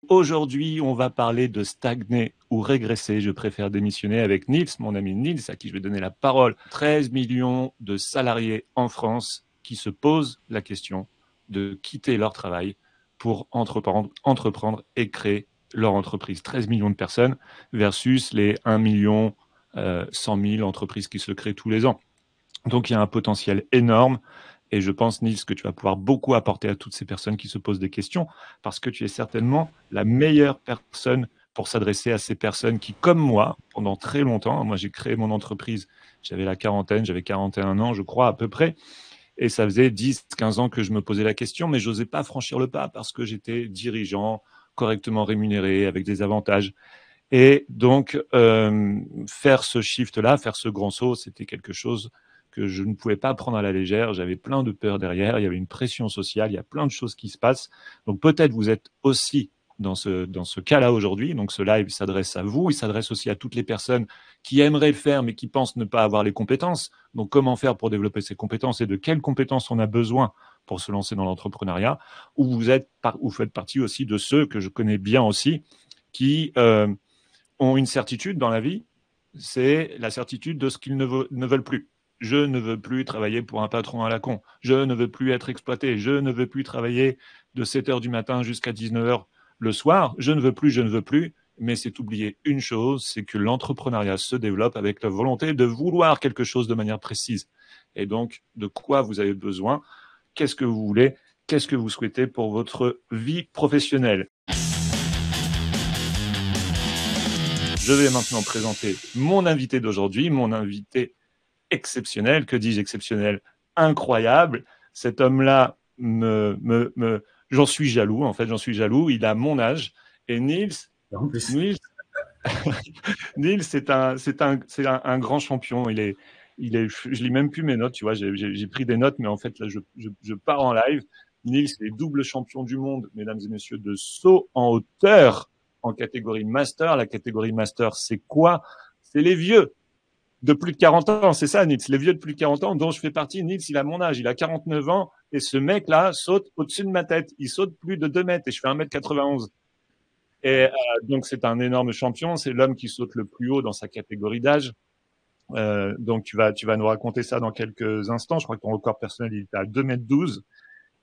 Aujourd'hui, on va parler de stagner ou régresser. Je préfère démissionner avec Nils, mon ami Nils, à qui je vais donner la parole. 13 millions de salariés en France qui se posent la question de quitter leur travail pour entreprendre et créer leur entreprise. 13 millions de personnes versus les 1 million 100 000 entreprises qui se créent tous les ans. Donc, il y a un potentiel énorme. Et je pense, Nils, que tu vas pouvoir beaucoup apporter à toutes ces personnes qui se posent des questions, parce que tu es certainement la meilleure personne pour s'adresser à ces personnes qui, comme moi, pendant très longtemps, moi j'ai créé mon entreprise, j'avais la quarantaine, j'avais 41 ans, je crois, à peu près, et ça faisait 10, 15 ans que je me posais la question, mais je n'osais pas franchir le pas parce que j'étais dirigeant, correctement rémunéré, avec des avantages. Et donc, faire ce shift-là, faire ce grand saut, c'était quelque chose que je ne pouvais pas prendre à la légère. J'avais plein de peurs derrière, il y avait une pression sociale, il y a plein de choses qui se passent. Donc peut-être vous êtes aussi dans ce cas-là aujourd'hui. Donc ce live s'adresse à vous, il s'adresse aussi à toutes les personnes qui aimeraient le faire mais qui pensent ne pas avoir les compétences. Donc comment faire pour développer ces compétences et de quelles compétences on a besoin pour se lancer dans l'entrepreneuriat. Ou vous faites partie aussi de ceux que je connais bien aussi qui ont une certitude dans la vie, c'est la certitude de ce qu'ils ne veulent plus. Je ne veux plus travailler pour un patron à la con. Je ne veux plus être exploité. Je ne veux plus travailler de 7 heures du matin jusqu'à 19 heures le soir. Je ne veux plus, je ne veux plus. Mais c'est oublier une chose, c'est que l'entrepreneuriat se développe avec la volonté de vouloir quelque chose de manière précise. Et donc, de quoi vous avez besoin? Qu'est-ce que vous voulez? Qu'est-ce que vous souhaitez pour votre vie professionnelle? Je vais maintenant présenter mon invité d'aujourd'hui, mon invité exceptionnel. Que dis-je exceptionnel? Incroyable. Cet homme-là, j'en suis jaloux, en fait, j'en suis jaloux. Il a mon âge. Et Nils, En plus. Nils, Nils c'est un grand champion. Je lis même plus mes notes, tu vois. J'ai pris des notes, mais en fait, là, je pars en live. Nils est double champion du monde, mesdames et messieurs, de saut en hauteur en catégorie master. La catégorie master, c'est quoi? C'est les vieux de plus de 40 ans, c'est ça, Nils, les vieux de plus de 40 ans, dont je fais partie. Nils, il a mon âge, il a 49 ans, et ce mec-là saute au-dessus de ma tête. Il saute plus de 2 mètres, et je fais 1m91. Et donc, c'est un énorme champion. C'est l'homme qui saute le plus haut dans sa catégorie d'âge. Donc, tu vas nous raconter ça dans quelques instants. Je crois que ton record personnel, il est à 2m12.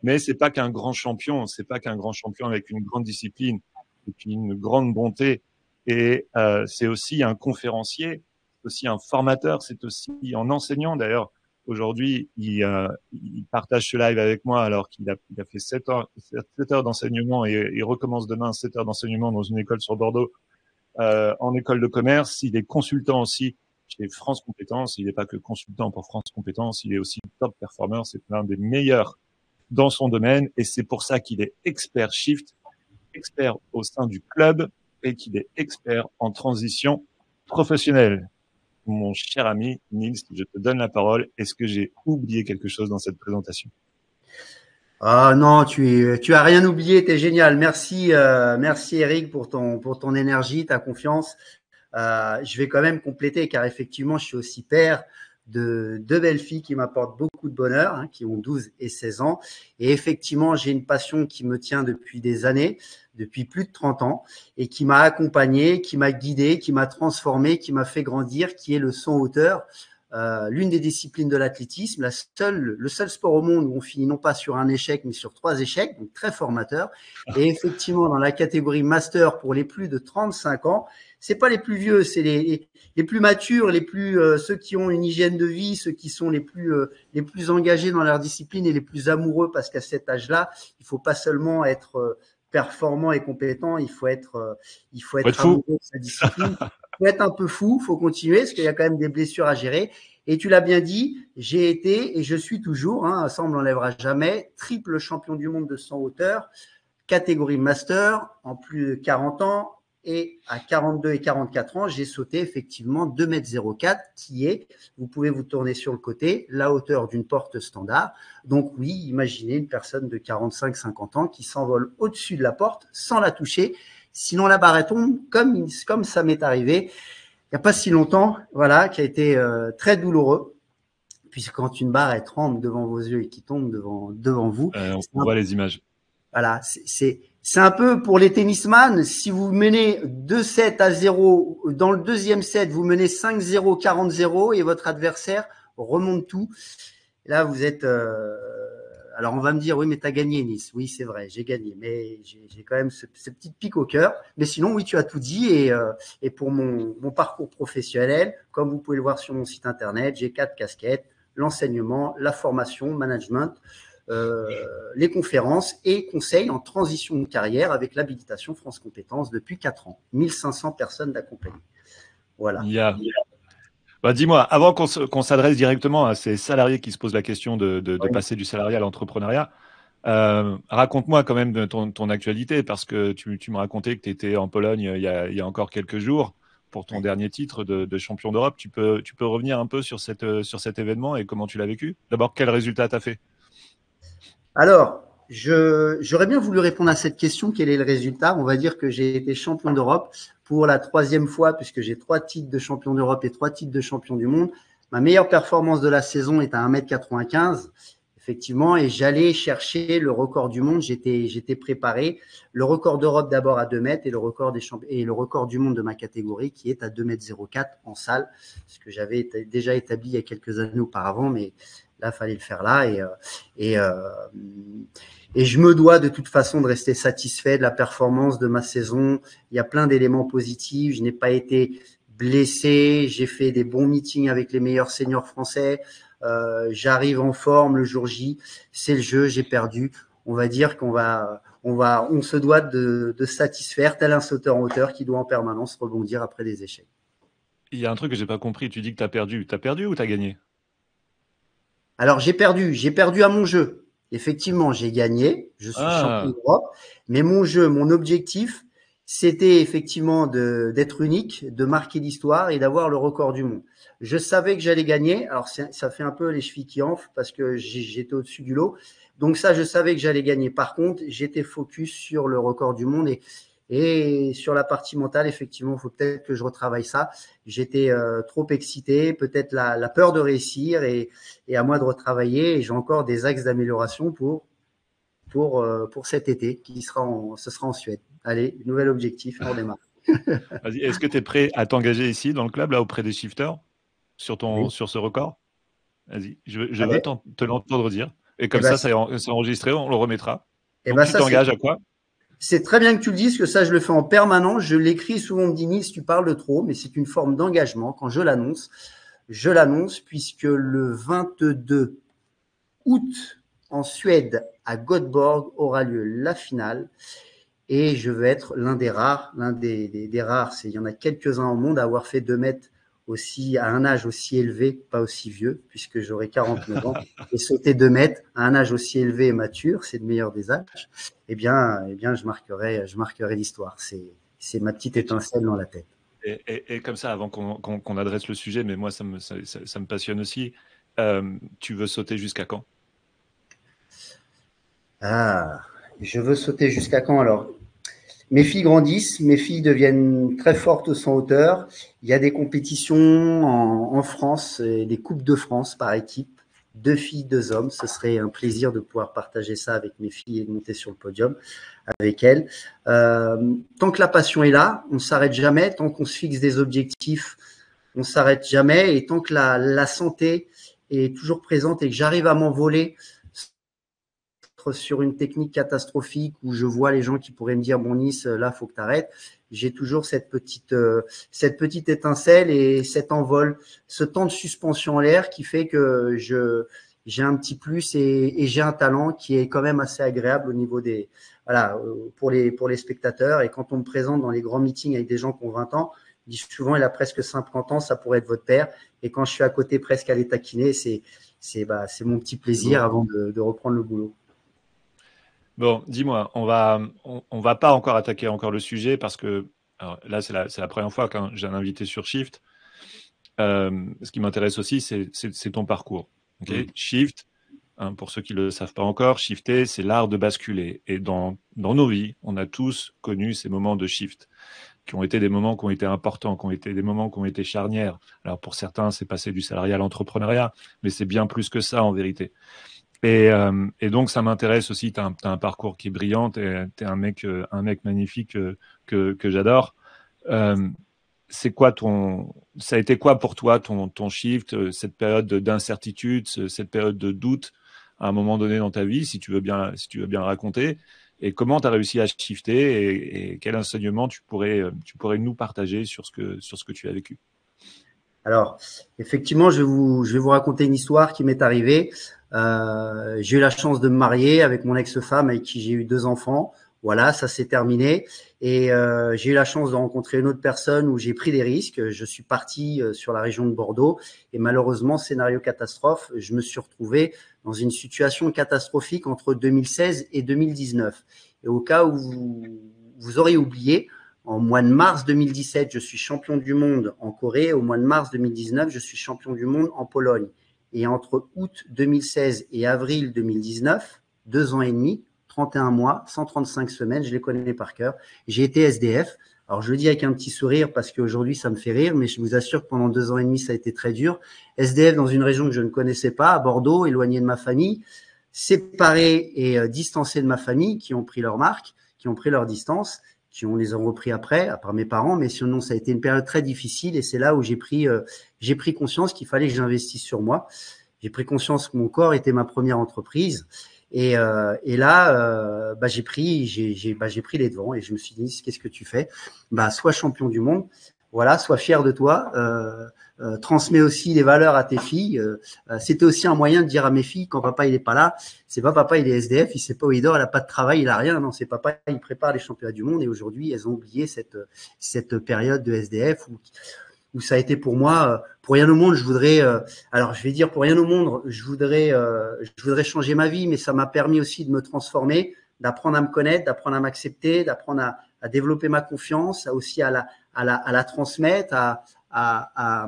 Mais c'est pas qu'un grand champion. C'est pas qu'un grand champion avec une grande discipline et puis une grande bonté. Et c'est aussi un conférencier, c'est aussi un formateur, c'est aussi un enseignant. D'ailleurs, aujourd'hui, il partage ce live avec moi alors qu'il a fait 7 heures d'enseignement et il recommence demain 7 heures d'enseignement dans une école sur Bordeaux, en école de commerce. Il est consultant aussi chez France Compétences. Il n'est pas que consultant pour France Compétences, il est aussi top performer. C'est l'un des meilleurs dans son domaine et c'est pour ça qu'il est expert shift, expert au sein du club et qu'il est expert en transition professionnelle. Mon cher ami Nils, je te donne la parole. Est-ce que j'ai oublié quelque chose dans cette présentation? Ah non, tu as rien oublié, t'es génial. Merci Eric pour ton énergie, ta confiance. Je vais quand même compléter car effectivement, je suis aussi père de deux belles filles qui m'apportent beaucoup de bonheur, hein, qui ont 12 et 16 ans. Et effectivement, j'ai une passion qui me tient depuis des années, depuis plus de 30 ans, et qui m'a accompagné, qui m'a guidé, qui m'a transformé, qui m'a fait grandir, qui est le saut en hauteur. L'une des disciplines de l'athlétisme, le seul sport au monde où on finit non pas sur un échec, mais sur 3 échecs, donc très formateur. Et effectivement, dans la catégorie master pour les plus de 35 ans, c'est pas les plus vieux, c'est les plus matures, ceux qui ont une hygiène de vie, ceux qui sont les plus engagés dans leur discipline et les plus amoureux, parce qu'à cet âge-là, il faut pas seulement être performant et compétent, il faut être Fou. amoureux de sa discipline. Il faut être un peu fou, il faut continuer, parce qu'il y a quand même des blessures à gérer. Et tu l'as bien dit, j'ai été et je suis toujours, hein, ça on ne l'enlèvera jamais, triple champion du monde de 100 hauteur, catégorie master, en plus de 40 ans, et à 42 et 44 ans, j'ai sauté effectivement 2,04 m, qui est, vous pouvez vous tourner sur le côté, la hauteur d'une porte standard. Donc oui, imaginez une personne de 45-50 ans qui s'envole au-dessus de la porte sans la toucher. Sinon, la barre tombe, comme ça m'est arrivé il n'y a pas si longtemps, voilà, qui a été très douloureux, puisque quand une barre elle tremble devant vos yeux et qui tombe devant vous, On voit les images. voilà, C'est un peu pour les tennisman, si vous menez 2-7-0, dans le deuxième set, vous menez 5-0, 40-0 et votre adversaire remonte tout. Là, vous êtes... alors, on va me dire, oui, mais tu as gagné Nice. Oui, c'est vrai, j'ai gagné, mais j'ai quand même ce petit pic au cœur. Mais sinon, oui, tu as tout dit. Et pour mon parcours professionnel, comme vous pouvez le voir sur mon site internet, j'ai 4 casquettes, l'enseignement, la formation, management, les conférences et conseils en transition de carrière avec l'habilitation France Compétences depuis 4 ans. 1500 personnes d'accompagner. Voilà. Bah, dis-moi, avant qu'on s'adresse directement à ces salariés qui se posent la question de passer du salariat à l'entrepreneuriat, raconte-moi quand même de ton actualité, parce que tu me racontais que tu étais en Pologne il y a encore quelques jours pour ton dernier titre de champion d'Europe. Tu peux revenir un peu sur cet événement et comment tu l'as vécu? D'abord, quel résultat t'as fait? Alors, j'aurais bien voulu répondre à cette question. Quel est le résultat? On va dire que j'ai été champion d'Europe pour la 3e fois, puisque j'ai 3 titres de champion d'Europe et 3 titres de champion du monde. Ma meilleure performance de la saison est à 1,95 m, effectivement, et j'allais chercher le record du monde. J'étais préparé. Le record d'Europe d'abord à 2 mètres et le record du monde de ma catégorie qui est à 2,04 m en salle, ce que j'avais déjà établi il y a quelques années auparavant, mais là, il fallait le faire là. Et je me dois de toute façon de rester satisfait de la performance de ma saison. Il y a plein d'éléments positifs. Je n'ai pas été blessé. J'ai fait des bons meetings avec les meilleurs seniors français. J'arrive en forme le jour J. C'est le jeu. J'ai perdu. On va dire on se doit de satisfaire tel un sauteur en hauteur qui doit en permanence rebondir après des échecs. Il y a un truc que j'ai pas compris. Tu dis que tu as perdu. Tu as perdu ou tu as gagné? Alors, j'ai perdu à mon jeu. Effectivement, j'ai gagné, je suis champion Ah, d'Europe, mais mon jeu, mon objectif, c'était effectivement d'être unique, de marquer l'histoire et d'avoir le record du monde. Je savais que j'allais gagner. Alors, ça fait un peu les chevilles qui enflent parce que j'étais au-dessus du lot. Donc ça, je savais que j'allais gagner. Par contre, j'étais focus sur le record du monde et sur la partie mentale, effectivement, il faut peut-être que je retravaille ça. J'étais trop excité, peut-être la peur de réussir et à moi de retravailler. Et j'ai encore des axes d'amélioration pour cet été, ce sera en Suède. Allez, nouvel objectif, on démarre. vas-y. Est-ce que tu es prêt à t'engager ici dans le club, là, auprès des shifters, Oui, sur ce record? Vas-y. Je veux allez. te l'entendre dire. Et Et comme ben, ça, c'est enregistré, on le remettra. et Donc, ben tu ça, t'engages à quoi? c'est très bien que tu le dises, que ça, je le fais en permanence. Je l'écris souvent, on me dit, Nice, tu parles de trop, mais c'est une forme d'engagement. Quand je l'annonce puisque le 22 août, en Suède, à Göteborg, aura lieu la finale. Et je veux être l'un des rares, des rares, il y en a quelques-uns au monde à avoir fait 2 mètres aussi, à un âge aussi élevé, pas aussi vieux, puisque j'aurai 49 ans, et sauter 2 mètres à un âge aussi élevé et mature, c'est le meilleur des âges, eh bien, je marquerai l'histoire. C'est ma petite Et, tu- étincelle dans la tête. et comme ça, avant qu'on adresse le sujet, mais moi, ça me passionne aussi. Tu veux sauter jusqu'à quand? Ah, je veux sauter jusqu'à quand alors? Mes filles grandissent, mes filles deviennent très fortes au saut hauteur. Il y a des compétitions en France, des Coupes de France par équipe, 2 filles, 2 hommes. Ce serait un plaisir de pouvoir partager ça avec mes filles et de monter sur le podium avec elles. Tant que la passion est là, on ne s'arrête jamais. Tant qu'on se fixe des objectifs, on ne s'arrête jamais. Et tant que la santé est toujours présente et que j'arrive à m'envoler sur une technique catastrophique où je vois les gens qui pourraient me dire bon Nice, là faut que tu arrêtes. J'ai toujours cette petite étincelle et cet envol, ce temps de suspension en l'air qui fait que j'ai un petit plus et j'ai un talent qui est quand même assez agréable au niveau des voilà pour les spectateurs. Et quand on me présente dans les grands meetings avec des gens qui ont 20 ans, je dis souvent il a presque 50 ans, ça pourrait être votre père. Et quand je suis à côté presque à les taquiner, c'est mon petit C'est beau. plaisir avant de reprendre le boulot. Bon, dis-moi, on va pas encore attaquer encore le sujet parce que alors là, c'est la première fois que j'ai un invité sur Shift. Ce qui m'intéresse aussi, c'est ton parcours. Ok. Mm. Shift, hein, pour ceux qui ne le savent pas encore, shifter, c'est l'art de basculer. Et dans nos vies, on a tous connu ces moments de shift, qui ont été des moments qui ont été importants, qui ont été des moments qui ont été charnières. Alors pour certains, c'est passer du salariat à l'entrepreneuriat, mais c'est bien plus que ça en vérité. Et donc, ça m'intéresse aussi. Tu as un parcours qui est brillant. Tu es un mec magnifique que j'adore. Euh, ça a été quoi pour toi ton shift, cette période d'incertitude, cette période de doute à un moment donné dans ta vie, si tu veux bien le raconter, et comment tu as réussi à shifter et quel enseignement tu pourrais nous partager sur ce que tu as vécu. Alors, effectivement, je vais vous raconter une histoire qui m'est arrivée. J'ai eu la chance de me marier avec mon ex-femme avec qui j'ai eu 2 enfants. Voilà, ça s'est terminé. Et j'ai eu la chance de rencontrer une autre personne où j'ai pris des risques. Je suis parti sur la région de Bordeaux et malheureusement, scénario catastrophe, je me suis retrouvé dans une situation catastrophique entre 2016 et 2019. Et au cas où vous auriez oublié, en mois de mars 2017, je suis champion du monde en Corée. Au mois de mars 2019, je suis champion du monde en Pologne. Et entre août 2016 et avril 2019, 2 ans et demi, 31 mois, 135 semaines, je les connais par cœur. J'ai été SDF. Alors, je le dis avec un petit sourire parce qu'aujourd'hui, ça me fait rire, mais je vous assure que pendant 2 ans et demi, ça a été très dur. SDF dans une région que je ne connaissais pas, à Bordeaux, éloigné de ma famille, séparé et distancé de ma famille, qui ont pris leur marque, qui ont pris leur distance, qui on les ont repris après, à part mes parents, mais sinon, ça a été une période très difficile et c'est là où j'ai pris conscience qu'il fallait que j'investisse sur moi. J'ai pris conscience que mon corps était ma première entreprise. Et là, j'ai pris les devants et je me suis dit, qu'est-ce que tu fais? Sois champion du monde, voilà, sois fier de toi, transmets aussi les valeurs à tes filles. C'était aussi un moyen de dire à mes filles, quand papa il est pas là, c'est pas papa il est SDF, il sait pas où il dort, il a pas de travail, il a rien, non, c'est papa il prépare les championnats du monde et aujourd'hui elles ont oublié cette période de SDF où ça a été pour moi, pour rien au monde, je voudrais, alors je vais dire pour rien au monde, je voudrais changer ma vie, mais ça m'a permis aussi de me transformer, d'apprendre à me connaître, d'apprendre à m'accepter, d'apprendre à développer ma confiance, aussi à la transmettre, à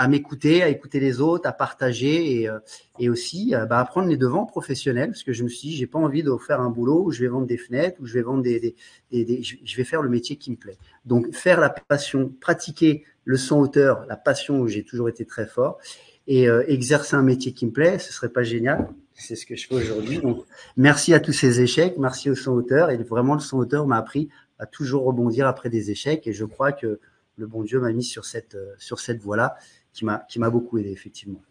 m'écouter, à écouter les autres, à partager et aussi à prendre les devants professionnels parce que je me suis dit, j'ai pas envie de faire un boulot où je vais vendre des fenêtres, où je vais vendre je vais faire le métier qui me plaît. Donc, faire la passion, pratiquer le son auteur, la passion où j'ai toujours été très fort et exercer un métier qui me plaît, ce serait pas génial? C'est ce que je fais aujourd'hui. Donc, merci à tous ces échecs, merci au son auteur et vraiment le son auteur m'a appris à toujours rebondir après des échecs et je crois que le bon Dieu m'a mis sur cette voie-là qui m'a beaucoup aidé, effectivement.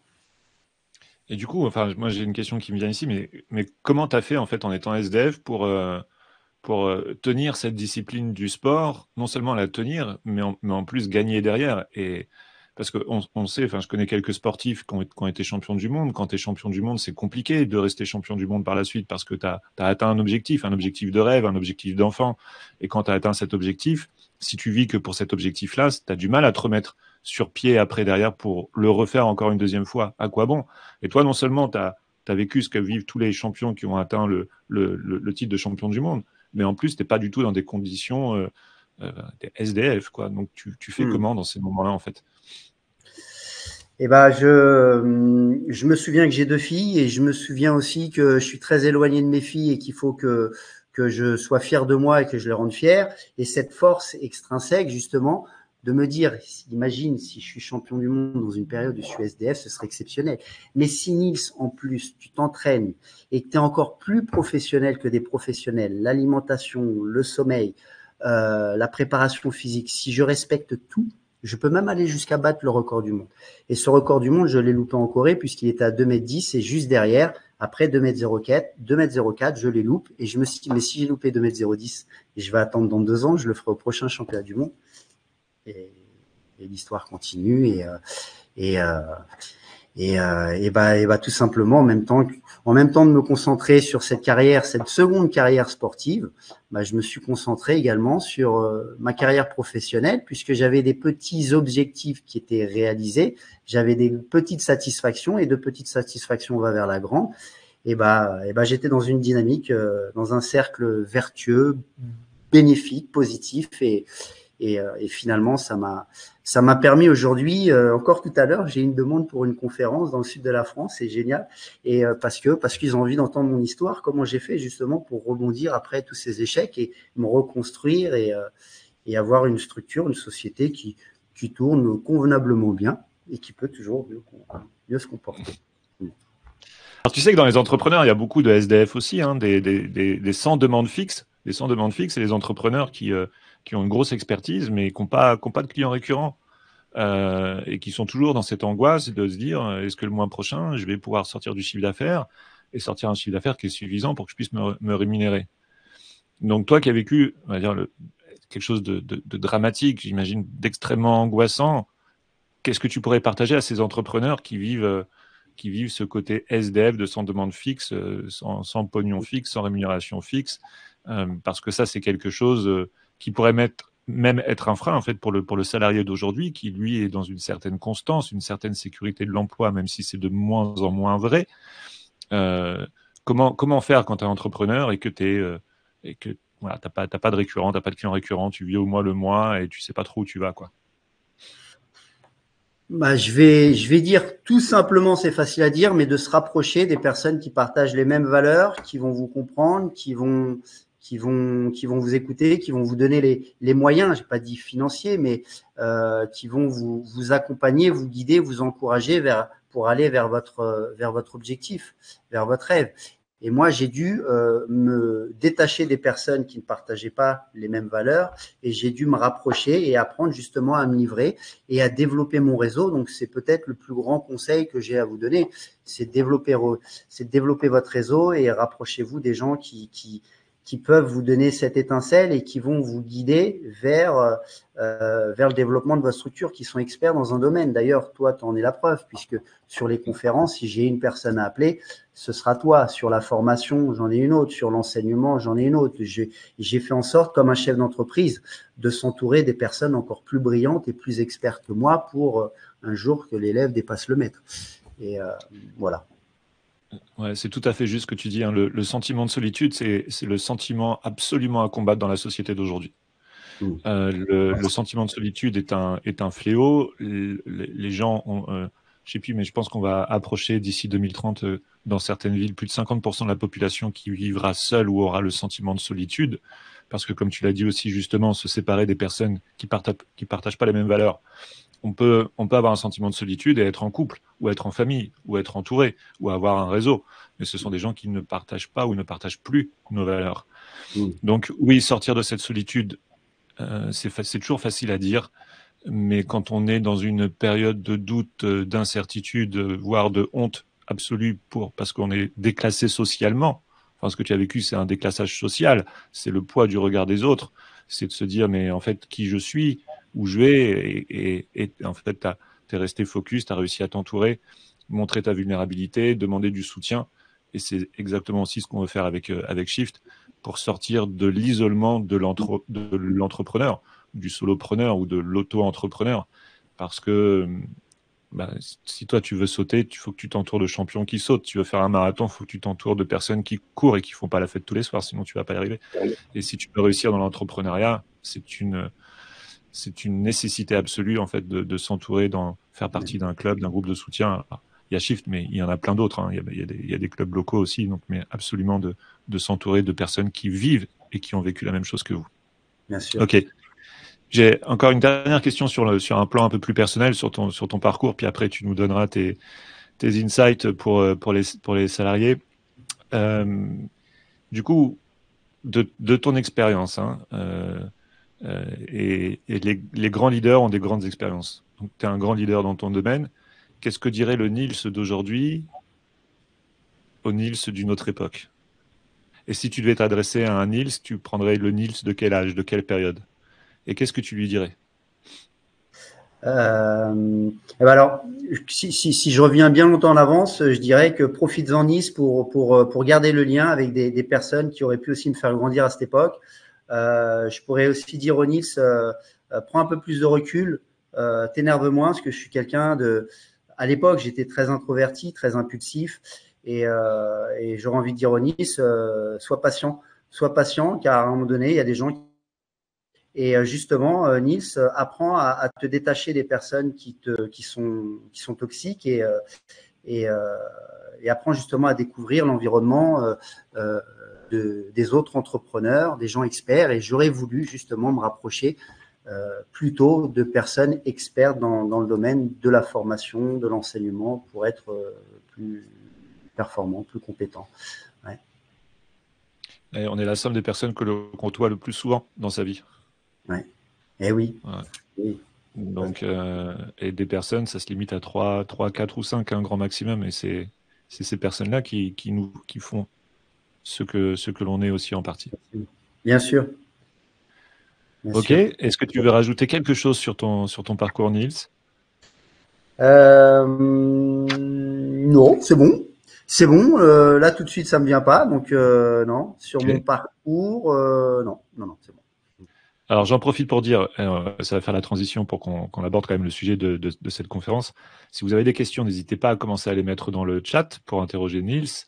Et du coup, enfin, moi j'ai une question qui me vient ici, mais comment tu as fait en fait en étant SDF pour tenir cette discipline du sport, non seulement la tenir, mais en plus gagner derrière. Et parce qu'on on sait, enfin, je connais quelques sportifs qui ont été champions du monde. Quand tu es champion du monde, c'est compliqué de rester champion du monde par la suite parce que tu as atteint un objectif de rêve, un objectif d'enfant. Et quand tu as atteint cet objectif, si tu vis que pour cet objectif-là, tu as du mal à te remettre sur pied après derrière pour le refaire encore une deuxième fois. À quoi bon? Et toi, non seulement tu as vécu ce que vivent tous les champions qui ont atteint le titre de champion du monde, mais en plus, tu n'es pas du tout dans des conditions des SDF, quoi. Donc, tu fais comment dans ces moments-là, en fait? Eh je me souviens que j'ai 2 filles et je me souviens aussi que je suis très éloigné de mes filles et qu'il faut que je sois fier de moi et que je les rende fiers. Et cette force extrinsèque, justement, de me dire, imagine si je suis champion du monde dans une période où je suis SDF, ce serait exceptionnel. Mais si Nils, en plus, tu t'entraînes et que tu es encore plus professionnel que des professionnels, l'alimentation, le sommeil, la préparation physique, si je respecte tout, je peux même aller jusqu'à battre le record du monde. Et ce record du monde, je l'ai loupé en Corée puisqu'il était à 2,10 m et juste derrière, après 2,04 m, je les loupe. Et je me suis dit, mais si j'ai loupé 2,10 m et je vais attendre dans 2 ans, je le ferai au prochain championnat du monde. Et l'histoire continue tout simplement, en même temps de me concentrer sur cette seconde carrière sportive, je me suis concentré également sur ma carrière professionnelle puisque j'avais des petits objectifs qui étaient réalisés, j'avais des petites satisfactions et de petites satisfactions on va vers la grande. J'étais dans une dynamique, dans un cercle vertueux, bénéfique, positif et finalement, ça m'a permis aujourd'hui, encore tout à l'heure, j'ai une demande pour une conférence dans le sud de la France, c'est génial. Et parce qu'ils ont envie d'entendre mon histoire, comment j'ai fait justement pour rebondir après tous ces échecs et me reconstruire et avoir une structure, une société qui tourne convenablement bien et qui peut toujours mieux se comporter. Alors, tu sais que dans les entrepreneurs, il y a beaucoup de SDF aussi, hein, des sans demande fixe, des sans demande fixe, et des entrepreneurs qui ont une grosse expertise, mais qui ont pas de clients récurrents. Et qui sont toujours dans cette angoisse de se dire est-ce que le mois prochain, je vais pouvoir sortir du chiffre d'affaires et sortir un chiffre d'affaires qui est suffisant pour que je puisse me rémunérer. Donc, toi qui as vécu, on va dire, quelque chose de dramatique, j'imagine, d'extrêmement angoissant, qu'est-ce que tu pourrais partager à ces entrepreneurs qui vivent ce côté SDF de sans demande fixe, sans pognon fixe, sans rémunération fixe, parce que ça, c'est quelque chose qui pourrait même être un frein en fait pour le salarié d'aujourd'hui qui lui est dans une certaine constance, une certaine sécurité de l'emploi, même si c'est de moins en moins vrai. Comment faire quand tu es entrepreneur et que voilà, t'as pas de récurrent, t'as pas de client récurrent, tu vis au mois le mois et tu sais pas trop où tu vas, quoi. Bah, je vais dire tout simplement, c'est facile à dire, mais de se rapprocher des personnes qui partagent les mêmes valeurs, qui vont vous comprendre, qui vont vous écouter, qui vont vous donner les moyens, j'ai pas dit financiers, mais qui vont vous accompagner, vous guider, vous encourager pour aller vers votre objectif, vers votre rêve. Et moi, j'ai dû me détacher des personnes qui ne partageaient pas les mêmes valeurs et j'ai dû me rapprocher et apprendre justement à me livrer et à développer mon réseau. Donc, c'est peut-être le plus grand conseil que j'ai à vous donner, c'est de développer votre réseau et rapprochez-vous des gens qui peuvent vous donner cette étincelle et qui vont vous guider vers le développement de votre structure, qui sont experts dans un domaine. D'ailleurs, toi, tu en es la preuve, puisque sur les conférences, si j'ai une personne à appeler, ce sera toi. Sur la formation, j'en ai une autre. Sur l'enseignement, j'en ai une autre. J'ai fait en sorte, comme un chef d'entreprise, de s'entourer des personnes encore plus brillantes et plus expertes que moi pour un jour que l'élève dépasse le maître. Et voilà. Ouais, c'est tout à fait juste ce que tu dis, hein. Le sentiment de solitude, c'est le sentiment absolument à combattre dans la société d'aujourd'hui. Mmh. Le sentiment de solitude est un fléau. Les gens ont, je sais plus, mais je pense qu'on va approcher d'ici 2030, dans certaines villes, plus de 50% de la population qui vivra seule ou aura le sentiment de solitude. Parce que, comme tu l'as dit aussi justement, se séparer des personnes qui partagent pas les mêmes valeurs. On peut avoir un sentiment de solitude et être en couple, ou être en famille, ou être entouré, ou avoir un réseau. Mais ce sont des gens qui ne partagent pas ou ne partagent plus nos valeurs. Mmh. Donc oui, sortir de cette solitude, c'est toujours facile à dire, mais quand on est dans une période de doute, d'incertitude, voire de honte absolue parce qu'on est déclassé socialement, enfin ce que tu as vécu, c'est un déclassage social, c'est le poids du regard des autres, c'est de se dire mais en fait qui je suis, où je vais, et en fait t'es resté focus, t'as réussi à t'entourer, montrer ta vulnérabilité, demander du soutien, et c'est exactement aussi ce qu'on veut faire avec Shift pour sortir de l'isolement de l'entrepreneur, du solopreneur ou de l'auto-entrepreneur. Parce que bah, si toi tu veux sauter, il faut que tu t'entoures de champions qui sautent. Tu veux faire un marathon, il faut que tu t'entoures de personnes qui courent et qui font pas la fête tous les soirs, sinon tu vas pas y arriver. Et si tu veux réussir dans l'entrepreneuriat, c'est une nécessité absolue en fait de s'entourer, faire partie d'un club, d'un groupe de soutien. Alors, il y a Shift, mais il y en a plein d'autres, hein. Il y a des clubs locaux aussi, donc, mais absolument de s'entourer de personnes qui vivent et qui ont vécu la même chose que vous. Bien sûr. Ok. J'ai encore une dernière question sur un plan un peu plus personnel, sur ton parcours, puis après tu nous donneras tes insights pour les salariés. Euh, du coup, de ton expérience, hein, et les grands leaders ont des grandes expériences. Donc, tu es un grand leader dans ton domaine. Qu'est-ce que dirait le Niels d'aujourd'hui au Niels d'une autre époque? Et si tu devais t'adresser à un Niels, tu prendrais le Niels de quel âge, de quelle période? Et qu'est-ce que tu lui dirais? Et ben alors, si je reviens bien longtemps en avance, je dirais que profites-en Nice pour garder le lien avec des personnes qui auraient pu aussi me faire grandir à cette époque. Je pourrais aussi dire au Nice, prends un peu plus de recul, t'énerve moins, parce que je suis quelqu'un de. À l'époque, j'étais très introverti, très impulsif, et j'aurais envie de dire au Nice, sois patient, car à un moment donné, il y a des gens et justement, Niels, apprends à te détacher des personnes qui sont toxiques et, euh, et apprends justement à découvrir l'environnement des autres entrepreneurs, des gens experts. Et j'aurais voulu justement me rapprocher plutôt de personnes expertes dans le domaine de la formation, de l'enseignement, pour être plus performant, plus compétent. Ouais. Et on est la somme des personnes que l'on côtoie le plus souvent dans sa vie. Ouais. Eh oui. Ouais. Oui. Donc, et des personnes, ça se limite à 3, 4 ou 5, un grand maximum. Et c'est ces personnes-là qui font ce que l'on est aussi en partie. Bien sûr. Bien Ok. sûr. Est-ce que tu veux rajouter quelque chose sur ton parcours, Niels? Non, c'est bon. C'est bon. Là, tout de suite, ça me vient pas. Donc, non. Sur mon Ok. parcours, non. Non, c'est bon. Alors, j'en profite pour dire, ça va faire la transition pour qu'on aborde quand même le sujet de cette conférence. Si vous avez des questions, n'hésitez pas à commencer à les mettre dans le chat pour interroger Niels,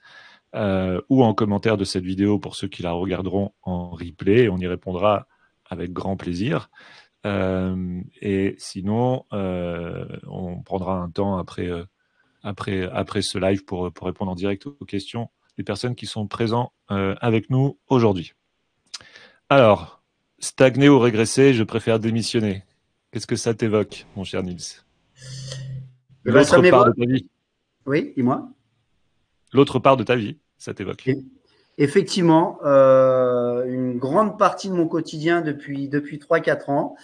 ou en commentaire de cette vidéo pour ceux qui la regarderont en replay. On y répondra avec grand plaisir. Et sinon, on prendra un temps après ce live pour répondre en direct aux questions des personnes qui sont présentes avec nous aujourd'hui. Alors, stagner ou régresser, je préfère démissionner. Qu'est-ce que ça t'évoque, mon cher Niels? Eh ben, ça L'autre part de m'évoque. ta vie. Oui, dis-moi. L'autre part de ta vie, ça t'évoque. Effectivement, une grande partie de mon quotidien depuis 3-4 ans,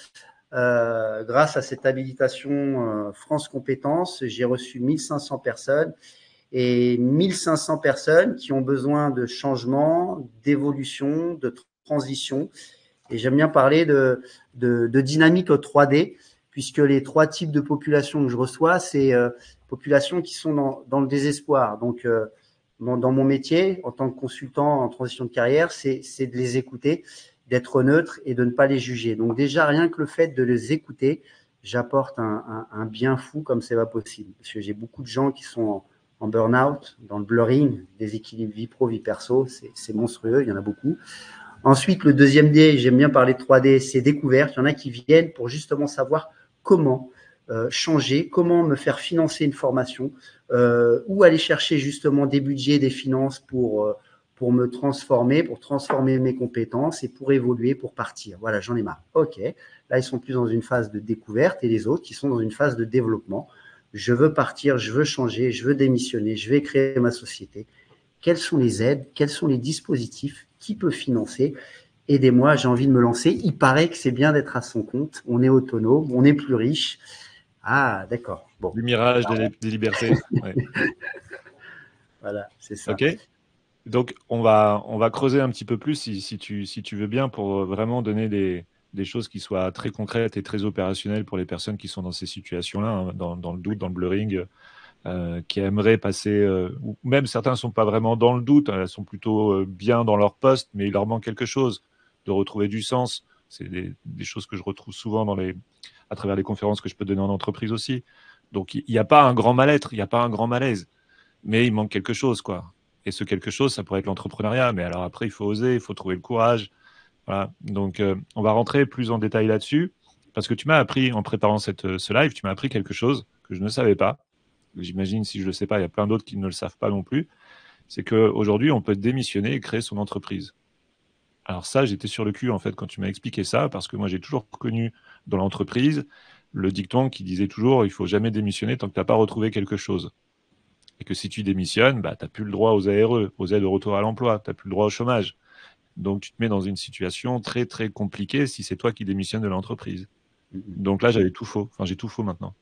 grâce à cette habilitation France Compétences, j'ai reçu 1500 personnes et 1500 personnes qui ont besoin de changement, d'évolution, de transition. Et j'aime bien parler de dynamique au 3D, puisque les 3 types de populations que je reçois, c'est populations qui sont dans le désespoir. Donc, dans mon métier, en tant que consultant en transition de carrière, c'est de les écouter, d'être neutre et de ne pas les juger. Donc déjà, rien que le fait de les écouter, j'apporte un bien fou comme c'est pas possible. Parce que j'ai beaucoup de gens qui sont en burn-out, dans le blurring, déséquilibre vie pro, vie perso, c'est monstrueux, il y en a beaucoup. Ensuite, le deuxième D, j'aime bien parler de 3D, c'est découverte. Il y en a qui viennent pour justement savoir comment changer, comment me faire financer une formation, ou aller chercher justement des budgets, des finances pour me transformer, pour transformer mes compétences et pour évoluer, pour partir. Voilà, j'en ai marre. OK, là, ils sont plus dans une phase de découverte et les autres qui sont dans une phase de développement. Je veux partir, je veux changer, je veux démissionner, je vais créer ma société. Quelles sont les aides? Quels sont les dispositifs? Qui peut financer? Aidez-moi, j'ai envie de me lancer. Il paraît que c'est bien d'être à son compte. On est autonome, on est plus riche. Ah, d'accord. Bon. Le mirage des libertés. Ouais. Voilà, c'est ça. Ok. Donc, on va creuser un petit peu plus, si tu veux bien, pour vraiment donner des choses qui soient très concrètes et très opérationnelles pour les personnes qui sont dans ces situations-là, hein, dans le doute, dans le blurring, qui aimeraient passer, ou même certains ne sont pas vraiment dans le doute, elles sont plutôt bien dans leur poste, mais il leur manque quelque chose, de retrouver du sens. C'est des choses que je retrouve souvent à travers les conférences que je peux donner en entreprise aussi. Donc, il n'y a pas un grand mal-être, il n'y a pas un grand malaise, mais il manque quelque chose, quoi. Et ce quelque chose, ça pourrait être l'entrepreneuriat, mais alors après, il faut oser, il faut trouver le courage. Voilà. Donc, on va rentrer plus en détail là-dessus, parce que tu m'as appris, en préparant ce live, tu m'as appris quelque chose que je ne savais pas. J'imagine, si je ne le sais pas, il y a plein d'autres qui ne le savent pas non plus. C'est qu'aujourd'hui, on peut démissionner et créer son entreprise. Alors ça, j'étais sur le cul, en fait, quand tu m'as expliqué ça, parce que moi, j'ai toujours connu dans l'entreprise le dicton qui disait toujours, il faut jamais démissionner tant que tu n'as pas retrouvé quelque chose. Et que si tu démissionnes, bah, tu n'as plus le droit aux ARE, aux aides de retour à l'emploi, tu n'as plus le droit au chômage. Donc, tu te mets dans une situation très, très compliquée si c'est toi qui démissionnes de l'entreprise. Donc là, j'avais tout faux. Enfin, j'ai tout faux maintenant.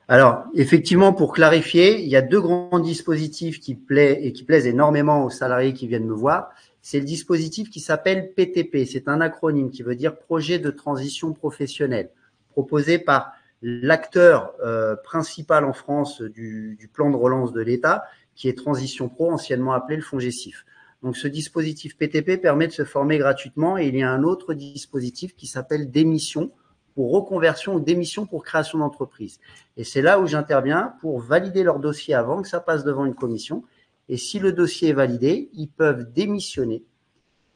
Alors, effectivement, pour clarifier, il y a 2 grands dispositifs qui plaisent énormément aux salariés qui viennent me voir. C'est le dispositif qui s'appelle PTP. C'est un acronyme qui veut dire Projet de transition professionnelle, proposé par l'acteur principal en France du plan de relance de l'État, qui est Transition Pro, anciennement appelé le FONGECIF. Donc, ce dispositif PTP permet de se former gratuitement et il y a un autre dispositif qui s'appelle Démission pour reconversion ou démission pour création d'entreprise. Et c'est là où j'interviens pour valider leur dossier avant que ça passe devant une commission. Et si le dossier est validé, ils peuvent démissionner,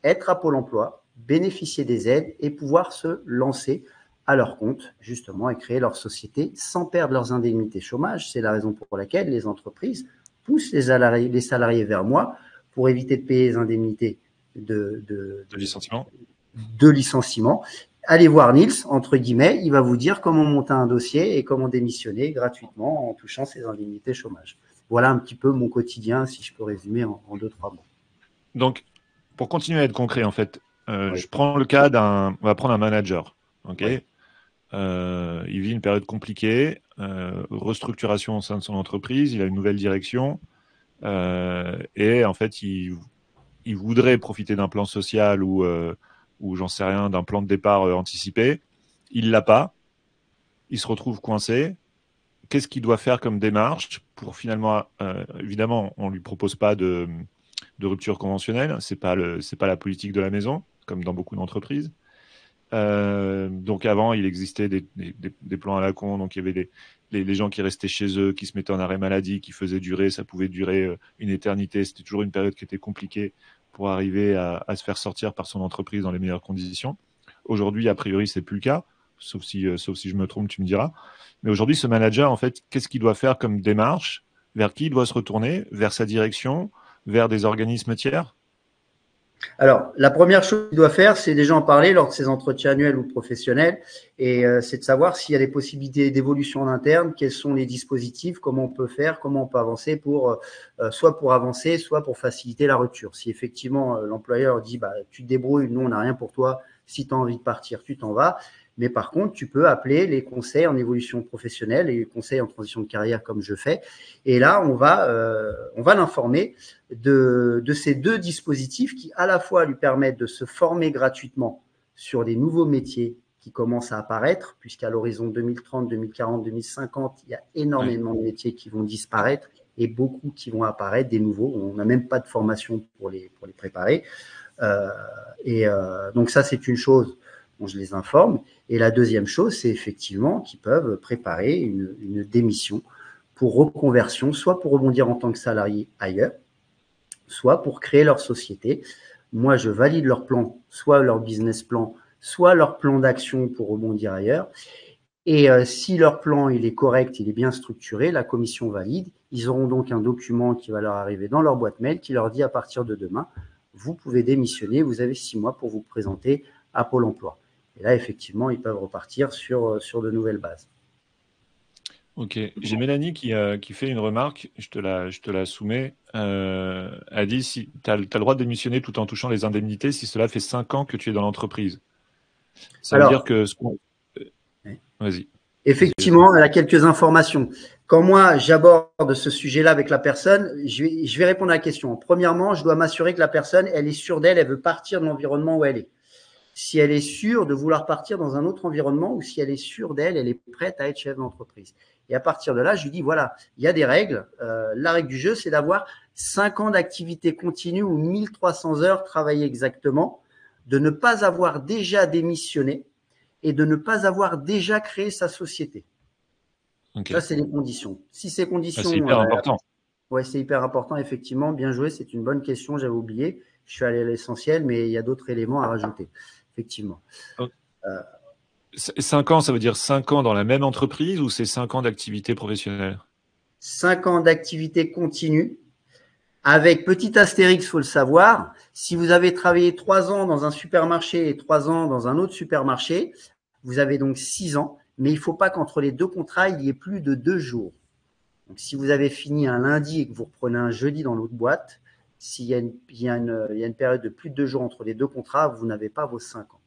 être à Pôle emploi, bénéficier des aides et pouvoir se lancer à leur compte, justement, et créer leur société sans perdre leurs indemnités chômage. C'est la raison pour laquelle les entreprises poussent les salariés vers moi pour éviter de payer les indemnités de licenciement. De licenciement. Allez voir Niels, entre guillemets, il va vous dire comment monter un dossier et comment démissionner gratuitement en touchant ses indemnités chômage. Voilà un petit peu mon quotidien, si je peux résumer en 2-3 mots. Donc, pour continuer à être concret, en fait, Oui, je prends le cas on va prendre un manager, ok? oui, Il vit une période compliquée, restructuration au sein de son entreprise, il a une nouvelle direction, et en fait, il voudrait profiter d'un plan social ou j'en sais rien, d'un plan de départ anticipé. Il l'a pas, il se retrouve coincé. Qu'est-ce qu'il doit faire comme démarche pour finalement, évidemment, on lui propose pas de rupture conventionnelle, c'est pas la politique de la maison, comme dans beaucoup d'entreprises. Donc avant, il existait des plans à la con, donc il y avait les gens qui restaient chez eux, qui se mettaient en arrêt maladie, qui faisaient durer, ça pouvait durer une éternité, c'était toujours une période qui était compliquée pour arriver à se faire sortir par son entreprise dans les meilleures conditions. Aujourd'hui, a priori, c'est plus le cas, sauf si je me trompe, tu me diras. Mais aujourd'hui, ce manager, en fait, qu'est-ce qu'il doit faire comme démarche? Vers qui il doit se retourner? Vers sa direction? Vers des organismes tiers? Alors, la première chose qu'il doit faire, c'est déjà en parler lors de ses entretiens annuels ou professionnels, et c'est de savoir s'il y a des possibilités d'évolution en interne, quels sont les dispositifs, comment on peut faire, comment on peut avancer pour soit pour avancer, soit pour faciliter la rupture. Si effectivement l'employeur dit bah tu te débrouilles, nous on n'a rien pour toi, si tu as envie de partir, tu t'en vas. Mais par contre, tu peux appeler les conseils en évolution professionnelle et les conseils en transition de carrière comme je fais. Et là, on va l'informer de ces deux dispositifs qui à la fois lui permettent de se former gratuitement sur les nouveaux métiers qui commencent à apparaître, puisqu'à l'horizon 2030, 2040, 2050, il y a Ouais. énormément de métiers qui vont disparaître et beaucoup qui vont apparaître, des nouveaux. On n'a même pas de formation pour les préparer. Donc ça, c'est une chose dont je les informe. Et la deuxième chose, c'est effectivement qu'ils peuvent préparer une démission pour reconversion, soit pour rebondir en tant que salarié ailleurs, soit pour créer leur société. Moi, je valide leur plan, soit leur business plan, soit leur plan d'action pour rebondir ailleurs. Et si leur plan il est correct, il est bien structuré, la commission valide. Ils auront donc un document qui va leur arriver dans leur boîte mail qui leur dit à partir de demain, vous pouvez démissionner, vous avez 6 mois pour vous présenter à Pôle emploi. Et là, effectivement, ils peuvent repartir sur de nouvelles bases. Ok, j'ai Mélanie qui fait une remarque, je te la soumets. Elle dit si tu as, le droit de démissionner tout en touchant les indemnités si cela fait 5 ans que tu es dans l'entreprise. Ça veut dire Alors, que vas-y, vas-y. effectivement, elle a quelques informations. Quand moi, j'aborde ce sujet-là avec la personne, je vais répondre à la question. Premièrement, je dois m'assurer que la personne, elle est sûre d'elle, elle veut partir de l'environnement où elle est. Si elle est sûre de vouloir partir dans un autre environnement ou si elle est sûre d'elle, elle est prête à être chef d'entreprise. Et à partir de là, je lui dis, voilà, il y a des règles. La règle du jeu, c'est d'avoir 5 ans d'activité continue ou 1300 heures travaillées exactement, de ne pas avoir déjà démissionné et de ne pas avoir déjà créé sa société. Ok. Ça, c'est les conditions. Si ces Ah, c'est conditions, hyper important. ouais, c'est hyper important, effectivement. Bien joué, c'est une bonne question, j'avais oublié. Je suis allé à l'essentiel, mais il y a d'autres éléments à rajouter, effectivement. 5 ans, ça veut dire 5 ans dans la même entreprise ou c'est 5 ans d'activité professionnelle? 5 ans d'activité continue, avec petit astérix, il faut le savoir. Si vous avez travaillé 3 ans dans un supermarché et 3 ans dans un autre supermarché, vous avez donc 6 ans, mais il ne faut pas qu'entre les deux contrats, il y ait plus de 2 jours. Donc, si vous avez fini un lundi et que vous reprenez un jeudi dans l'autre boîte, s'il y a une période de plus de 2 jours entre les deux contrats, vous n'avez pas vos 5 ans.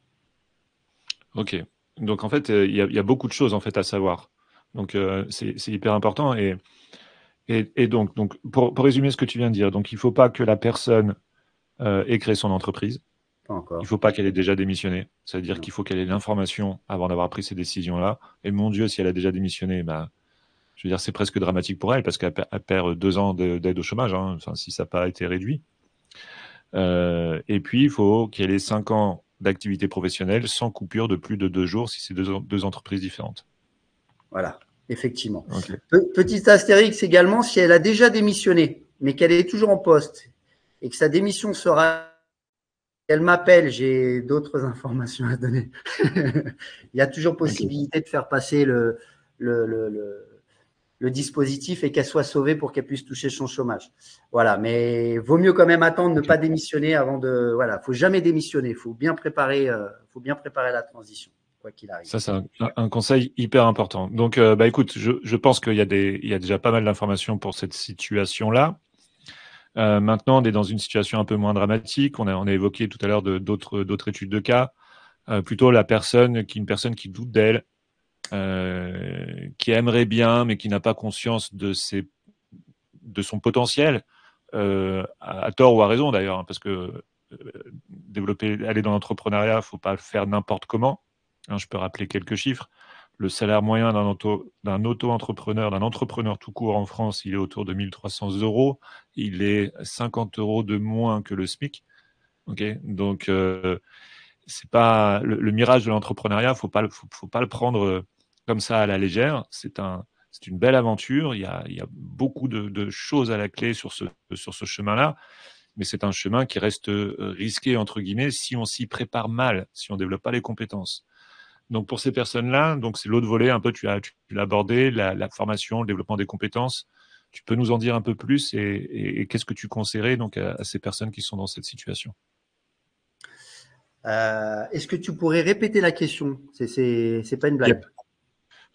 Ok. Donc en fait, il y a beaucoup de choses en fait à savoir. Donc c'est hyper important et donc pour résumer ce que tu viens de dire, donc il ne faut pas que la personne ait créé son entreprise. Pas Il ne encore. faut pas qu'elle ait déjà démissionné. Ça veut dire Non. qu'il faut qu'elle ait l'information avant d'avoir pris ces décisions-là. Et mon Dieu, si elle a déjà démissionné, bah, je veux dire, c'est presque dramatique pour elle parce qu'elle perd 2 ans d'aide au chômage, hein, enfin, si ça n'a pas été réduit. Et puis, il faut qu'elle ait 5 ans d'activité professionnelle sans coupure de plus de 2 jours si c'est deux entreprises différentes. Voilà, effectivement. Ok. Petit astérix également, si elle a déjà démissionné, mais qu'elle est toujours en poste et que sa démission sera. Elle m'appelle, j'ai d'autres informations à donner. Il y a toujours Ok. possibilité de faire passer le, le, le, le dispositif et qu'elle soit sauvée pour qu'elle puisse toucher son chômage. Voilà, mais vaut mieux quand même attendre, ne Ok. pas démissionner avant de. Voilà, faut jamais démissionner, faut bien préparer la transition. quoi qu'il arrive. Ça, c'est un conseil hyper important. Donc, écoute, je pense qu'il y a déjà pas mal d'informations pour cette situation-là. Maintenant, on est dans une situation un peu moins dramatique. On a évoqué tout à l'heure d'autres études de cas. Plutôt une personne qui doute d'elle, qui aimerait bien, mais qui n'a pas conscience de son potentiel, à tort ou à raison d'ailleurs, hein, parce que aller dans l'entrepreneuriat, faut pas le faire n'importe comment. Hein, je peux rappeler quelques chiffres. Le salaire moyen d'un auto-entrepreneur, d'un entrepreneur tout court en France, il est autour de 1 300 euros. Il est 50 euros de moins que le SMIC. Okay, donc, c'est pas le mirage de l'entrepreneuriat. Faut pas le prendre comme ça à la légère. C'est une belle aventure. Il y a beaucoup de choses à la clé sur ce chemin-là. Mais c'est un chemin qui reste risqué, entre guillemets, si on s'y prépare mal, si on ne développe pas les compétences. Donc, pour ces personnes-là, donc c'est l'autre volet, un peu, tu l'as abordé, la formation, le développement des compétences. Tu peux nous en dire un peu plus et qu'est-ce que tu conseillerais donc à ces personnes qui sont dans cette situation? Est-ce que tu pourrais répéter la question? C'est pas une blague. Yep.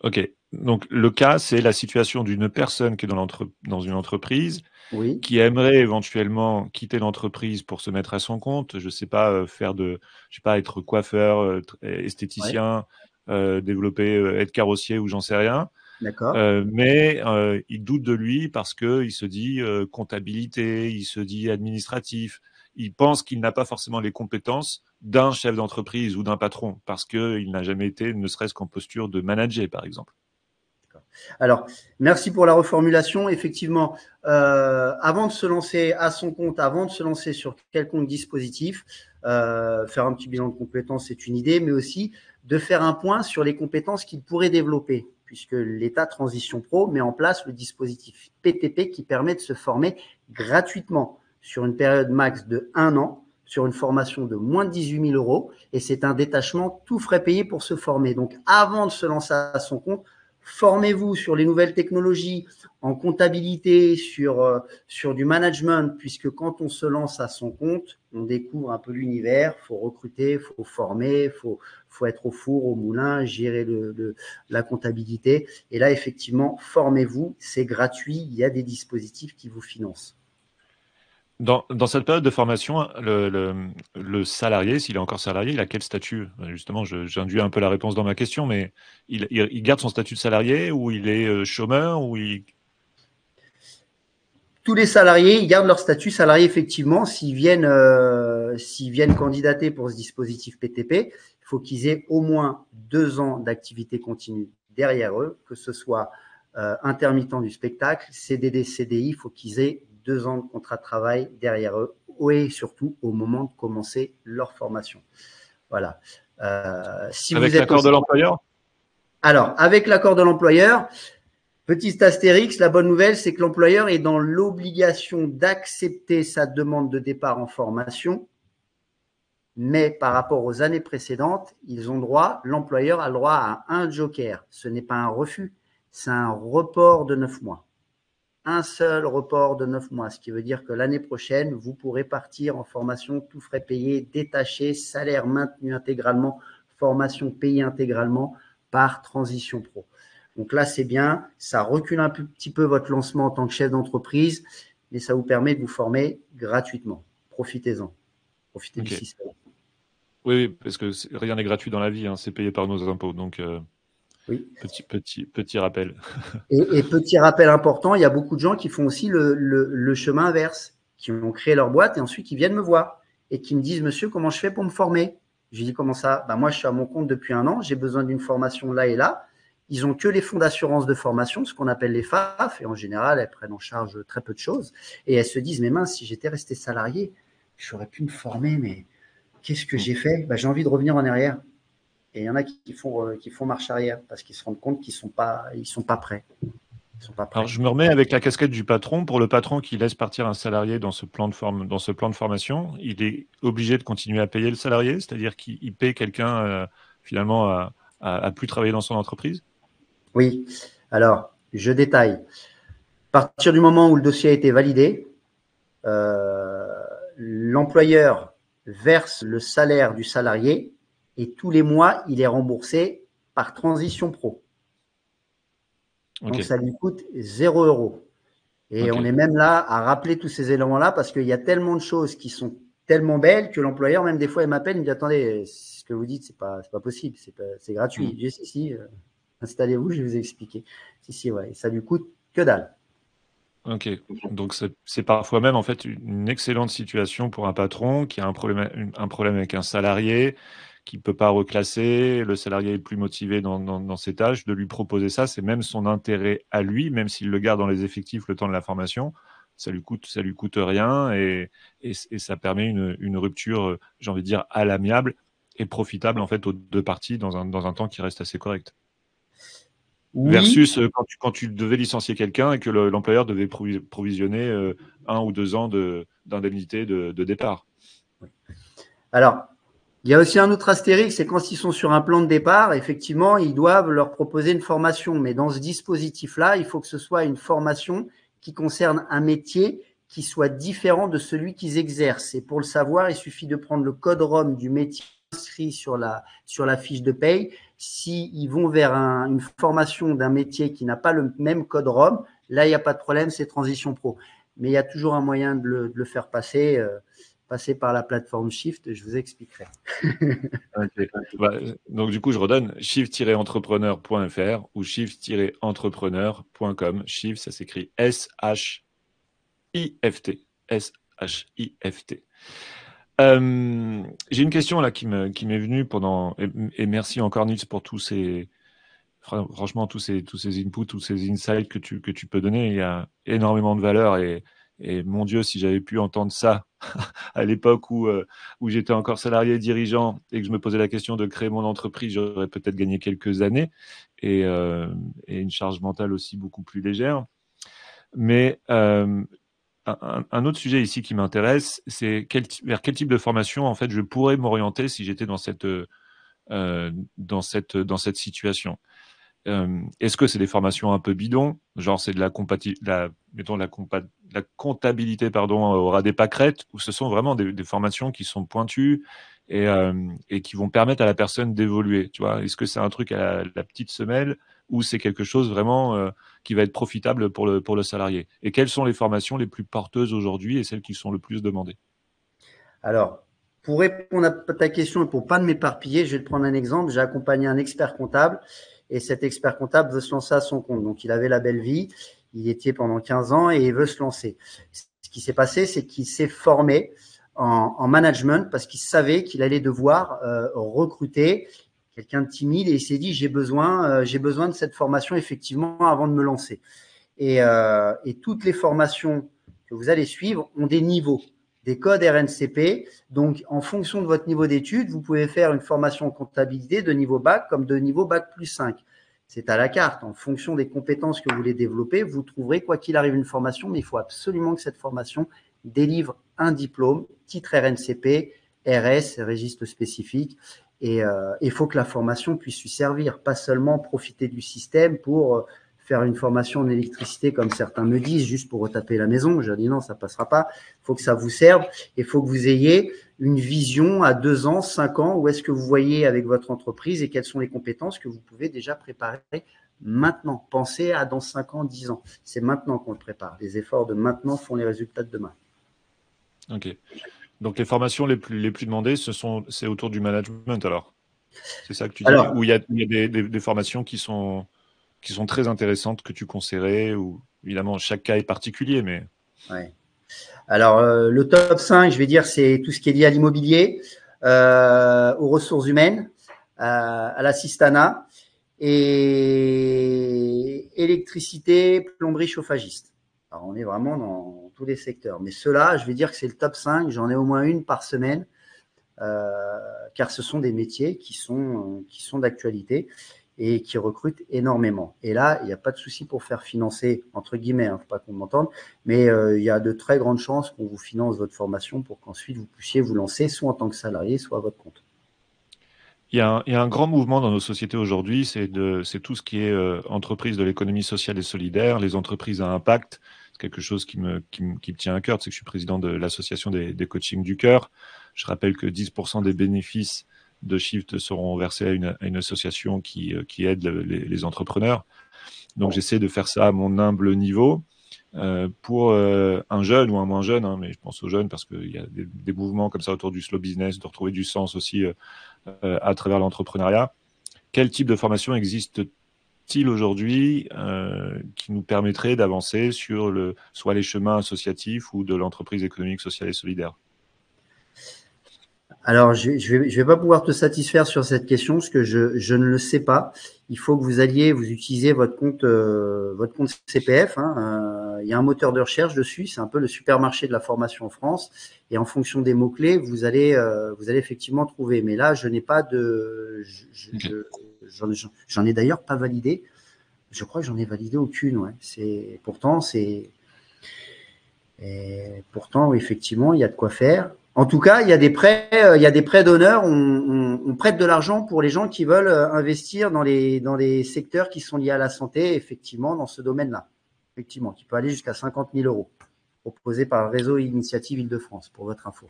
Ok. Donc, le cas, c'est la situation d'une personne qui est dans une entreprise, oui, qui aimerait éventuellement quitter l'entreprise pour se mettre à son compte. Je sais pas, je sais pas, être coiffeur, ouais, esthéticien, développer, être carrossier ou j'en sais rien. d'accord. Mais il doute de lui parce que il se dit comptabilité, il se dit administratif. Il pense qu'il n'a pas forcément les compétences d'un chef d'entreprise ou d'un patron parce qu'il n'a jamais été, ne serait-ce qu'en posture de manager, par exemple. Alors, merci pour la reformulation. Effectivement, avant de se lancer à son compte, avant de se lancer sur quelconque dispositif, faire un petit bilan de compétences, c'est une idée, mais aussi de faire un point sur les compétences qu'il pourrait développer, puisque l'État Transition Pro met en place le dispositif PTP qui permet de se former gratuitement sur une période max de 1 an, sur une formation de moins de 18 000 euros, et c'est un détachement tout frais payé pour se former. Donc, avant de se lancer à son compte, formez-vous sur les nouvelles technologies, en comptabilité, sur du management, puisque quand on se lance à son compte, on découvre un peu l'univers, il faut recruter, il faut former, il faut être au four, au moulin, gérer la comptabilité. Et là, effectivement, formez-vous, c'est gratuit, il y a des dispositifs qui vous financent. Dans cette période de formation, le salarié, s'il est encore salarié, il a quel statut? Justement, j'induis un peu la réponse dans ma question, mais il garde son statut de salarié ou il est chômeur ou il... Tous les salariés, ils gardent leur statut salarié effectivement. S'ils viennent candidater pour ce dispositif PTP, il faut qu'ils aient au moins 2 ans d'activité continue derrière eux, que ce soit intermittent du spectacle, CDD, CDI, il faut qu'ils aient 2 ans de contrat de travail derrière eux et surtout au moment de commencer leur formation. Voilà. Si Avec vous êtes l'accord de l'employeur? Alors, avec l'accord de l'employeur, petit astérix, la bonne nouvelle, c'est que l'employeur est dans l'obligation d'accepter sa demande de départ en formation, mais par rapport aux années précédentes, l'employeur a le droit à un joker. Ce n'est pas un refus, c'est un report de 9 mois. Un seul report de 9 mois, ce qui veut dire que l'année prochaine, vous pourrez partir en formation, tout frais payé, détaché, salaire maintenu intégralement, formation payée intégralement par Transition Pro. Donc là, c'est bien, ça recule un petit peu votre lancement en tant que chef d'entreprise, mais ça vous permet de vous former gratuitement. Profitez-en. Profitez du système. Oui, oui, parce que rien n'est gratuit dans la vie, hein, c'est payé par nos impôts. Donc, oui. Petit rappel. Et petit rappel important, il y a beaucoup de gens qui font aussi le chemin inverse, qui ont créé leur boîte et ensuite qui viennent me voir et qui me disent, monsieur, comment je fais pour me former? Je dis, comment ça? Moi, je suis à mon compte depuis 1 an, j'ai besoin d'une formation là et là. Ils n'ont que les fonds d'assurance de formation, ce qu'on appelle les FAF, et en général, elles prennent en charge très peu de choses. Et elles se disent, mais mince, si j'étais resté salarié, j'aurais pu me former, mais qu'est-ce que j'ai fait? J'ai envie de revenir en arrière. Et il y en a qui font marche arrière parce qu'ils se rendent compte qu'ils sont pas prêts. Ils sont pas prêts. Alors, je me remets avec la casquette du patron. Pour le patron qui laisse partir un salarié dans ce plan de formation, il est obligé de continuer à payer le salarié, c'est-à-dire qu'il paie quelqu'un finalement à plus travailler dans son entreprise. Oui. Alors, je détaille. À partir du moment où le dossier a été validé, l'employeur verse le salaire du salarié et tous les mois, il est remboursé par Transition Pro. Donc, ça lui coûte 0 €. Et on est même là à rappeler tous ces éléments-là parce qu'il y a tellement de choses qui sont tellement belles que l'employeur, même des fois, il m'appelle, il me dit attendez, ce que vous dites, c'est pas possible, c'est gratuit. Je dis si, installez-vous, je vais vous expliquer. Si, ouais, ça lui coûte que dalle. Ok, donc c'est parfois même en fait une excellente situation pour un patron qui a un problème avec un salarié, qui ne peut pas reclasser, le salarié est plus motivé dans ses tâches, de lui proposer ça, c'est même son intérêt à lui, même s'il le garde dans les effectifs le temps de la formation, ça lui coûte rien et ça permet une rupture, j'ai envie de dire, à l'amiable et profitable en fait aux deux parties dans un temps qui reste assez correct. Oui. Versus quand tu devais licencier quelqu'un et que l'employeur devait provisionner 1 ou 2 ans d'indemnité de départ. Alors, il y a aussi un autre astérix, c'est quand ils sont sur un plan de départ, effectivement, ils doivent leur proposer une formation. Mais dans ce dispositif-là, il faut que ce soit une formation qui concerne un métier qui soit différent de celui qu'ils exercent. Et pour le savoir, il suffit de prendre le code ROM du métier inscrit sur la fiche de paye. S'ils vont vers une formation d'un métier qui n'a pas le même code ROM, là, il n'y a pas de problème, c'est Transition Pro. Mais il y a toujours un moyen de le faire passer par la plateforme Shift, je vous expliquerai. Okay. Bah, donc du coup, je redonne shift-entrepreneur.fr ou shift-entrepreneur.com. Shift, ça s'écrit S-H-I-F-T. S-H-I-F-T. J'ai une question là qui m'est venue pendant et merci encore Nils pour franchement tous ces inputs, tous ces insights que tu peux donner. Il y a énormément de valeur et mon Dieu, si j'avais pu entendre ça à l'époque où j'étais encore salarié dirigeant et que je me posais la question de créer mon entreprise, j'aurais peut-être gagné quelques années et une charge mentale aussi beaucoup plus légère. Mais un autre sujet ici qui m'intéresse, c'est vers quel type de formation en fait je pourrais m'orienter si j'étais dans cette situation. Est-ce que c'est des formations un peu bidons, genre c'est de la comptabilité au ras des pâquerettes, ou ce sont vraiment des formations qui sont pointues et qui vont permettre à la personne d'évoluer, tu vois? Est-ce que c'est un truc à la petite semelle ou c'est quelque chose vraiment qui va être profitable pour le salarié? Et quelles sont les formations les plus porteuses aujourd'hui et celles qui sont le plus demandées? Alors, pour répondre à ta question et pour pas m'éparpiller, je vais te prendre un exemple. J'ai accompagné un expert comptable et cet expert comptable veut se lancer à son compte. Donc, il avait la belle vie, il y était pendant 15 ans et il veut se lancer. Ce qui s'est passé, c'est qu'il s'est formé en management parce qu'il savait qu'il allait devoir recruter quelqu'un de timide et il s'est dit j'ai besoin de cette formation effectivement avant de me lancer. Et toutes les formations que vous allez suivre ont des niveaux, des codes RNCP. Donc, en fonction de votre niveau d'études, vous pouvez faire une formation en comptabilité de niveau bac comme de niveau bac plus 5. C'est à la carte. En fonction des compétences que vous voulez développer, vous trouverez quoi qu'il arrive une formation, mais il faut absolument que cette formation délivre un diplôme, titre RNCP, RS, registre spécifique. Et il faut que la formation puisse lui servir, pas seulement profiter du système pour faire une formation en électricité comme certains me disent, juste pour retaper la maison. Je leur dis non, ça passera pas. Il faut que ça vous serve et il faut que vous ayez une vision à 2 ans, 5 ans, où est-ce que vous voyez avec votre entreprise et quelles sont les compétences que vous pouvez déjà préparer maintenant. Pensez à dans 5 ans, 10 ans. C'est maintenant qu'on le prépare. Les efforts de maintenant font les résultats de demain. Ok. Donc les formations les plus demandées, c'est autour du management alors? C'est ça que tu dis? Alors, Ou il y a des formations qui sont très intéressantes que tu conseillerais, ou évidemment chaque cas est particulier, mais ouais. Alors le top 5, je vais dire, c'est tout ce qui est lié à l'immobilier, aux ressources humaines, à l'assistanat et électricité, plomberie, chauffagiste. Alors on est vraiment dans tous les secteurs. Mais ceux-là, je vais dire que c'est le top 5. J'en ai au moins une par semaine, car ce sont des métiers qui sont d'actualité et qui recrutent énormément. Et là, il n'y a pas de souci pour faire financer, entre guillemets, hein, faut pas qu'on m'entende, mais il y a de très grandes chances qu'on vous finance votre formation pour qu'ensuite vous puissiez vous lancer soit en tant que salarié, soit à votre compte. il y a un grand mouvement dans nos sociétés aujourd'hui, c'est tout ce qui est entreprise de l'économie sociale et solidaire, les entreprises à impact. C'est quelque chose qui me tient à cœur, c'est que je suis président de l'association des coachings du cœur. Je rappelle que 10% des bénéfices de Shift seront versés à une association qui aide les entrepreneurs. Donc, j'essaie de faire ça à mon humble niveau. Pour un jeune ou un moins jeune, hein, mais je pense aux jeunes parce qu'il y a des mouvements comme ça autour du slow business, de retrouver du sens aussi à travers l'entrepreneuriat. Quel type de formation existe-t-il aujourd'hui qui nous permettrait d'avancer sur soit les chemins associatifs ou de l'entreprise économique, sociale et solidaire? Alors, je vais pas pouvoir te satisfaire sur cette question parce que je ne le sais pas. Il faut que vous utilisez votre compte CPF. Hein. Il y a un moteur de recherche dessus. C'est un peu le supermarché de la formation en France. Et en fonction des mots-clés, vous allez effectivement trouver. Mais là, je n'ai pas de, j'en ai d'ailleurs pas validé. Je crois que j'en ai validé aucune. Ouais. Pourtant, effectivement, il y a de quoi faire. En tout cas, il y a des prêts d'honneur. On prête de l'argent pour les gens qui veulent investir dans les secteurs qui sont liés à la santé, effectivement, dans ce domaine-là. Effectivement, qui peut aller jusqu'à 50 000 euros, proposé par le réseau Initiative Île-de-France, pour votre info.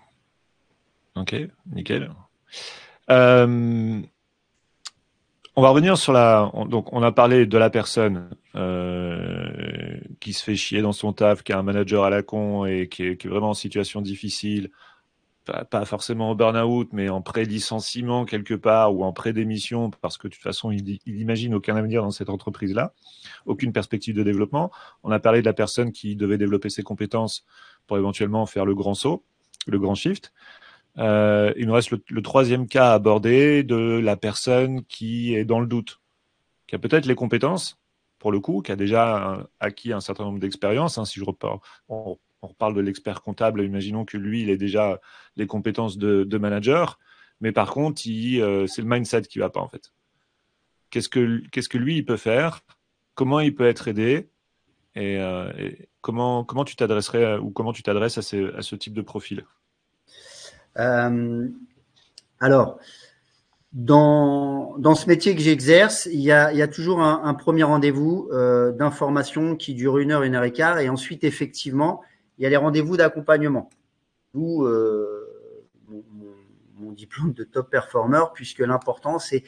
Ok, nickel. On va revenir sur donc on a parlé de la personne qui se fait chier dans son taf, qui a un manager à la con et qui est vraiment en situation difficile, pas forcément au burn-out, mais en pré-licenciement quelque part ou en pré-démission parce que de toute façon il imagine aucun avenir dans cette entreprise-là, aucune perspective de développement. On a parlé de la personne qui devait développer ses compétences pour éventuellement faire le grand saut, le grand shift. Il nous reste le troisième cas à aborder de la personne qui est dans le doute, qui a peut-être les compétences, pour le coup, qui a déjà acquis un certain nombre d'expériences. Hein, si on reparle de l'expert comptable, imaginons que lui, il ait déjà les compétences de manager, mais par contre, c'est le mindset qui ne va pas, en fait. Qu'est-ce que lui, il peut faire? Comment il peut être aidé? Et comment tu t'adresserais ou comment tu t'adresses à ce type de profil? Alors, dans ce métier que j'exerce, il y a toujours un premier rendez-vous d'information qui dure 1 heure et quart. Et ensuite, effectivement, il y a les rendez-vous d'accompagnement. D'où mon diplôme de top performer, puisque l'important, c'est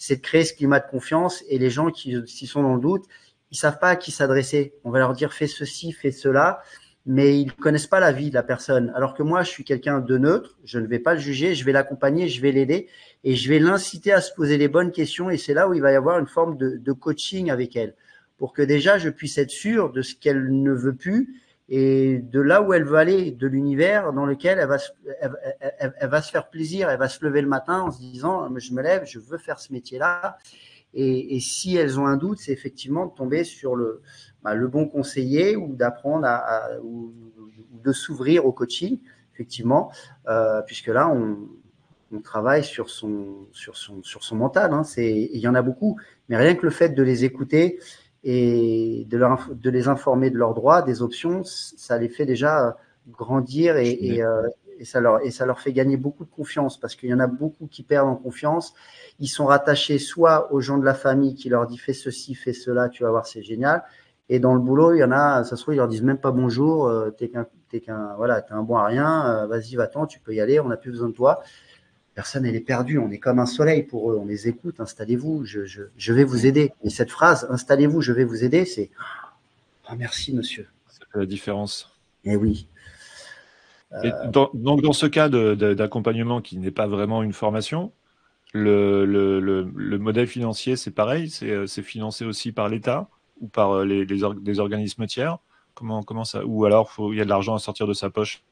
de créer ce climat de confiance. Et les gens qui sont dans le doute, ils savent pas à qui s'adresser. On va leur dire fais ceci, fais cela, mais ils ne connaissent pas la vie de la personne. Alors que moi, je suis quelqu'un de neutre, je ne vais pas le juger, je vais l'accompagner, je vais l'aider et je vais l'inciter à se poser les bonnes questions. Et c'est là où il va y avoir une forme de coaching avec elle, pour que déjà je puisse être sûr de ce qu'elle ne veut plus et de là où elle veut aller, de l'univers dans lequel elle va se faire plaisir, elle va se lever le matin en se disant je me lève, je veux faire ce métier-là. Et si elles ont un doute, c'est effectivement de tomber sur le bon conseiller ou d'apprendre ou de s'ouvrir au coaching, effectivement, puisque là, on travaille sur son mental. Hein. Il y en a beaucoup, mais rien que le fait de les écouter et de les informer de leurs droits, des options, ça les fait déjà grandir et ça leur fait gagner beaucoup de confiance parce qu'il y en a beaucoup qui perdent en confiance. Ils sont rattachés soit aux gens de la famille qui leur disent fais ceci, fais cela, tu vas voir, c'est génial. Et dans le boulot, il y en a, ça se trouve, ils leur disent même pas bonjour, t'es un bon à rien, vas-y, va-t'en, tu peux y aller, on n'a plus besoin de toi. Personne, elle est perdue, on est comme un soleil pour eux, on les écoute, installez-vous, je vais vous aider. Et cette phrase, installez-vous, je vais vous aider, c'est oh, merci monsieur. Ça fait la différence. Eh oui. Et donc dans ce cas d'accompagnement qui n'est pas vraiment une formation, le modèle financier, c'est pareil, c'est financé aussi par l'État ou par des organismes tiers. Comment ça? Ou alors il y a de l'argent à sortir de sa poche?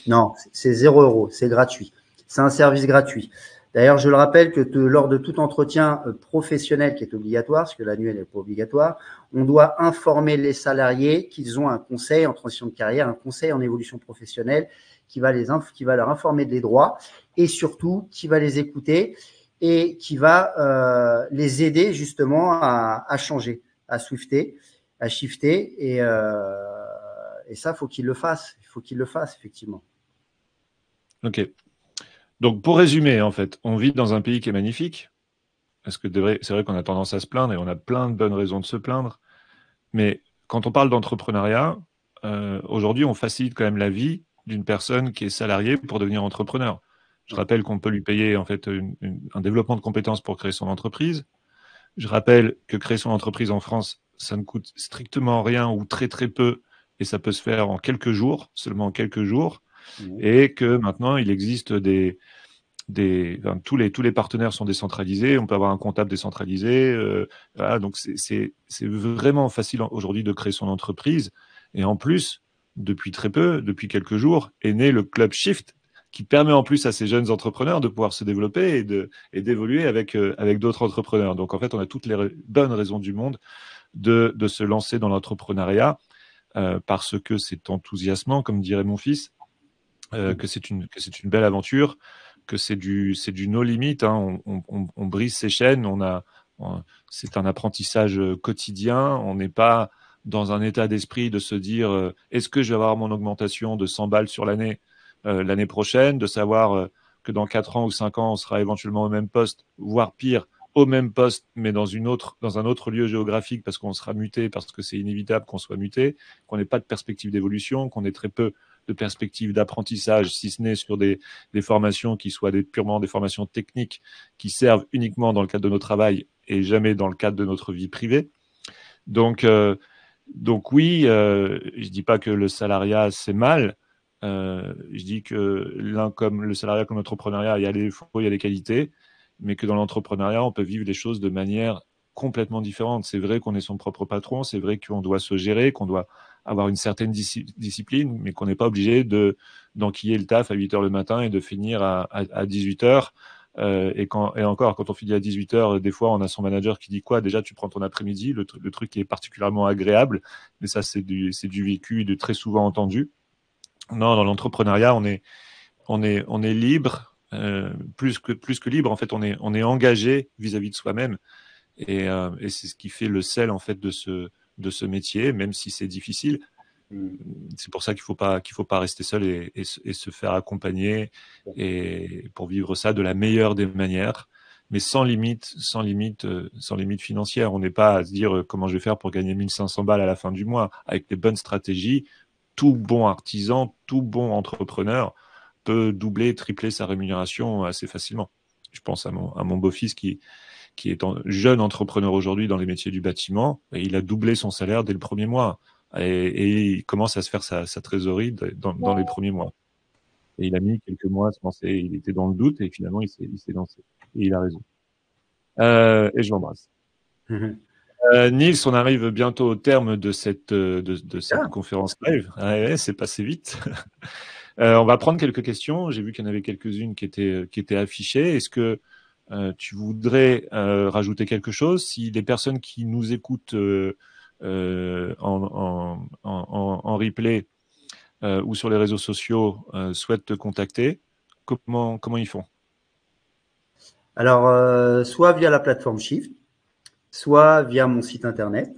Non, c'est 0 €, c'est gratuit. C'est un service gratuit. D'ailleurs, je le rappelle que lors de tout entretien professionnel qui est obligatoire, parce que l'annuel n'est pas obligatoire, on doit informer les salariés qu'ils ont un conseil en transition de carrière, un conseil en évolution professionnelle qui va leur informer des droits et surtout qui va les écouter et qui va les aider justement à changer, à shifter. Et ça, faut qu'il le fasse. Il faut qu'il le fasse, effectivement. Ok. Donc, pour résumer, en fait, on vit dans un pays qui est magnifique. Parce que c'est vrai qu'on a tendance à se plaindre et on a plein de bonnes raisons de se plaindre. Mais quand on parle d'entrepreneuriat, aujourd'hui, on facilite quand même la vie d'une personne qui est salariée pour devenir entrepreneur. Je rappelle qu'on peut lui payer en fait un développement de compétences pour créer son entreprise. Je rappelle que créer son entreprise en France, ça ne coûte strictement rien ou très très peu, et ça peut se faire en quelques jours, seulement en quelques jours, et que maintenant il existe enfin, tous les partenaires sont décentralisés, on peut avoir un comptable décentralisé, voilà, donc c'est vraiment facile aujourd'hui de créer son entreprise. Et en plus, depuis très peu, depuis quelques jours, est né le Club Shift, qui permet en plus à ces jeunes entrepreneurs de pouvoir se développer et d'évoluer avec d'autres entrepreneurs. Donc en fait, on a toutes les bonnes raisons du monde de se lancer dans l'entrepreneuriat, parce que c'est enthousiasmant, comme dirait mon fils, que c'est une belle aventure, que c'est du no limit, hein. On brise ses chaînes, c'est un apprentissage quotidien. On n'est pas dans un état d'esprit de se dire est-ce que je vais avoir mon augmentation de 100 balles sur l'année prochaine, de savoir que dans 4 ans ou 5 ans, on sera éventuellement au même poste, voire pire, au même poste, mais dans un autre lieu géographique, parce qu'on sera muté, parce que c'est inévitable qu'on soit muté, qu'on n'ait pas de perspective d'évolution, qu'on ait très peu de perspectives d'apprentissage, si ce n'est sur des formations qui soient purement des formations techniques qui servent uniquement dans le cadre de notre travail et jamais dans le cadre de notre vie privée. Donc oui, je dis pas que le salariat c'est mal. Je dis que comme le salariat comme l'entrepreneuriat, il y a les défauts, il y a les qualités, mais que dans l'entrepreneuriat, on peut vivre les choses de manière complètement différente. C'est vrai qu'on est son propre patron, c'est vrai qu'on doit se gérer, qu'on doit avoir une certaine discipline, mais qu'on n'est pas obligé d'enquiller le taf à 8 heures le matin et de finir à 18 heures. Et encore, quand on finit à 18 heures, des fois, on a son manager qui dit quoi? Déjà, tu prends ton après-midi, le truc qui est particulièrement agréable, mais ça, c'est du vécu et de très souvent entendu. Non, dans l'entrepreneuriat, on est libre, plus que libre. En fait, on est engagé vis-à-vis de soi-même, et c'est ce qui fait le sel en fait de ce métier, même si c'est difficile. C'est pour ça qu'il faut pas rester seul et se faire accompagner, et pour vivre ça de la meilleure des manières, mais sans limite financière. On n'est pas à se dire comment je vais faire pour gagner 1500 balles à la fin du mois. Avec les bonnes stratégies, tout bon artisan, tout bon entrepreneur peut doubler, tripler sa rémunération assez facilement. Je pense à mon beau-fils qui est jeune entrepreneur aujourd'hui dans les métiers du bâtiment, et il a doublé son salaire dès le premier mois. Et il commence à se faire sa trésorerie dans les premiers mois. Et il a mis quelques mois à se lancer. Il était dans le doute et finalement il s'est lancé. Et il a raison. Et je l'embrasse. Nils, on arrive bientôt au terme de cette conférence live. Ouais, c'est passé vite. On va prendre quelques questions. J'ai vu qu'il y en avait quelques-unes qui étaient affichées. Est-ce que tu voudrais rajouter quelque chose? Si les personnes qui nous écoutent en replay ou sur les réseaux sociaux souhaitent te contacter, comment ils font? Alors, soit via la plateforme Shift, soit via mon site internet.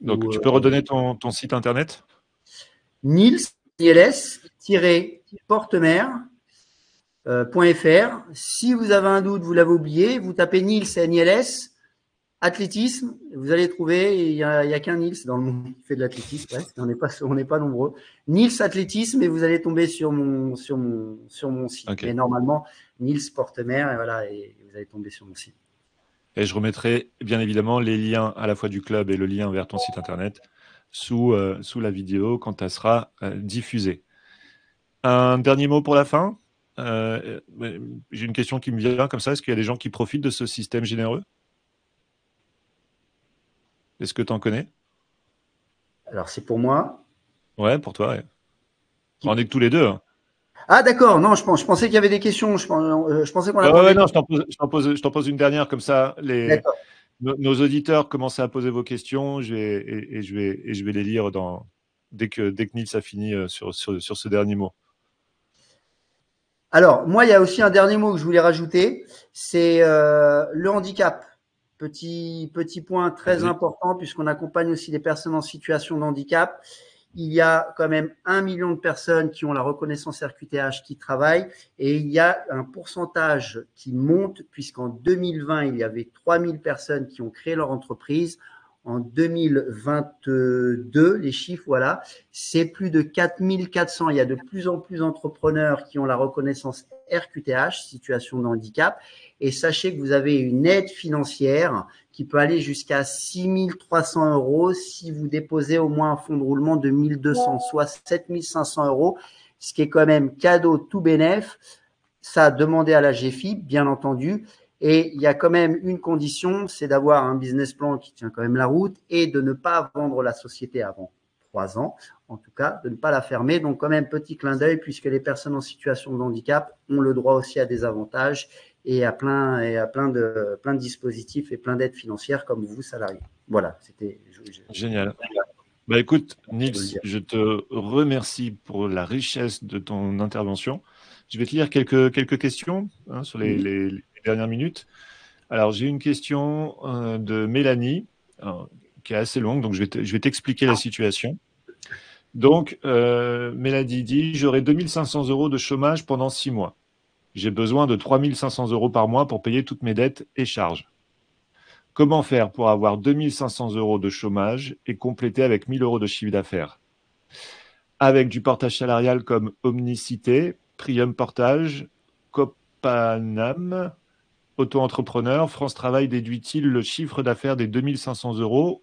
Donc, tu peux redonner ton site internet? Nils-portemer.fr. Si vous avez un doute, vous l'avez oublié, vous tapez Nils NILS athlétisme, vous allez trouver, il y a qu'un Nils dans le monde qui fait de l'athlétisme, presque. On n'est pas nombreux. Nils athlétisme, et vous allez tomber sur mon site. Okay. Mais normalement, Nils Portemer, et voilà, et vous allez tomber sur mon site. Et je remettrai bien évidemment les liens à la fois du club et le lien vers ton site internet sous la vidéo quand elle sera diffusée. Un dernier mot pour la fin? J'ai une question qui me vient comme ça. Est-ce qu'il y a des gens qui profitent de ce système généreux? Est-ce que tu en connais? Alors, c'est pour moi. Ouais, pour toi, ouais. On est que tous les deux. Hein. Ah, d'accord. Non, je pensais qu'il y avait des questions. Je pensais qu'on attendait. Ouais, non, je t'en pose une dernière comme ça. Nos auditeurs commencent à poser vos questions. Je vais les lire dès que Nils a fini sur ce dernier mot. Alors, moi, il y a aussi un dernier mot que je voulais rajouter, c'est le handicap. Petit point très important, puisqu'on accompagne aussi des personnes en situation de handicap. Il y a quand même 1 million de personnes qui ont la reconnaissance RQTH qui travaillent, et il y a un pourcentage qui monte, puisqu'en 2020, il y avait 3000 personnes qui ont créé leur entreprise. en 2022, les chiffres, voilà, c'est plus de 4400. Il y a de plus en plus d'entrepreneurs qui ont la reconnaissance RQTH, situation de handicap. Et sachez que vous avez une aide financière qui peut aller jusqu'à 6 300 euros si vous déposez au moins un fonds de roulement de 1200, soit 7 500 euros, ce qui est quand même cadeau tout bénef. Ça, demandez à la GFI, bien entendu. Et il y a quand même une condition, c'est d'avoir un business plan qui tient quand même la route et de ne pas vendre la société avant 3 ans, en tout cas, de ne pas la fermer. Donc, quand même, petit clin d'œil, puisque les personnes en situation de handicap ont le droit aussi à des avantages et à plein de dispositifs et plein d'aides financières comme vous, salariés. Voilà, c'était. Génial. Bah écoute, Je veux le Nils, dire. je te remercie pour la richesse de ton intervention. Je vais te lire quelques questions sur Oui. les dernières minutes. Alors, j'ai une question de Mélanie, qui est assez longue, donc je vais t'expliquer la situation. Donc, Mélanie dit, j'aurai 2500 euros de chômage pendant 6 mois. J'ai besoin de 3500 euros par mois pour payer toutes mes dettes et charges. Comment faire pour avoir 2500 euros de chômage et compléter avec 1000 euros de chiffre d'affaires? Avec du portage salarial comme Omnicité, Prium Portage, Copanam, auto-entrepreneur, France Travail déduit-il le chiffre d'affaires des 2500 euros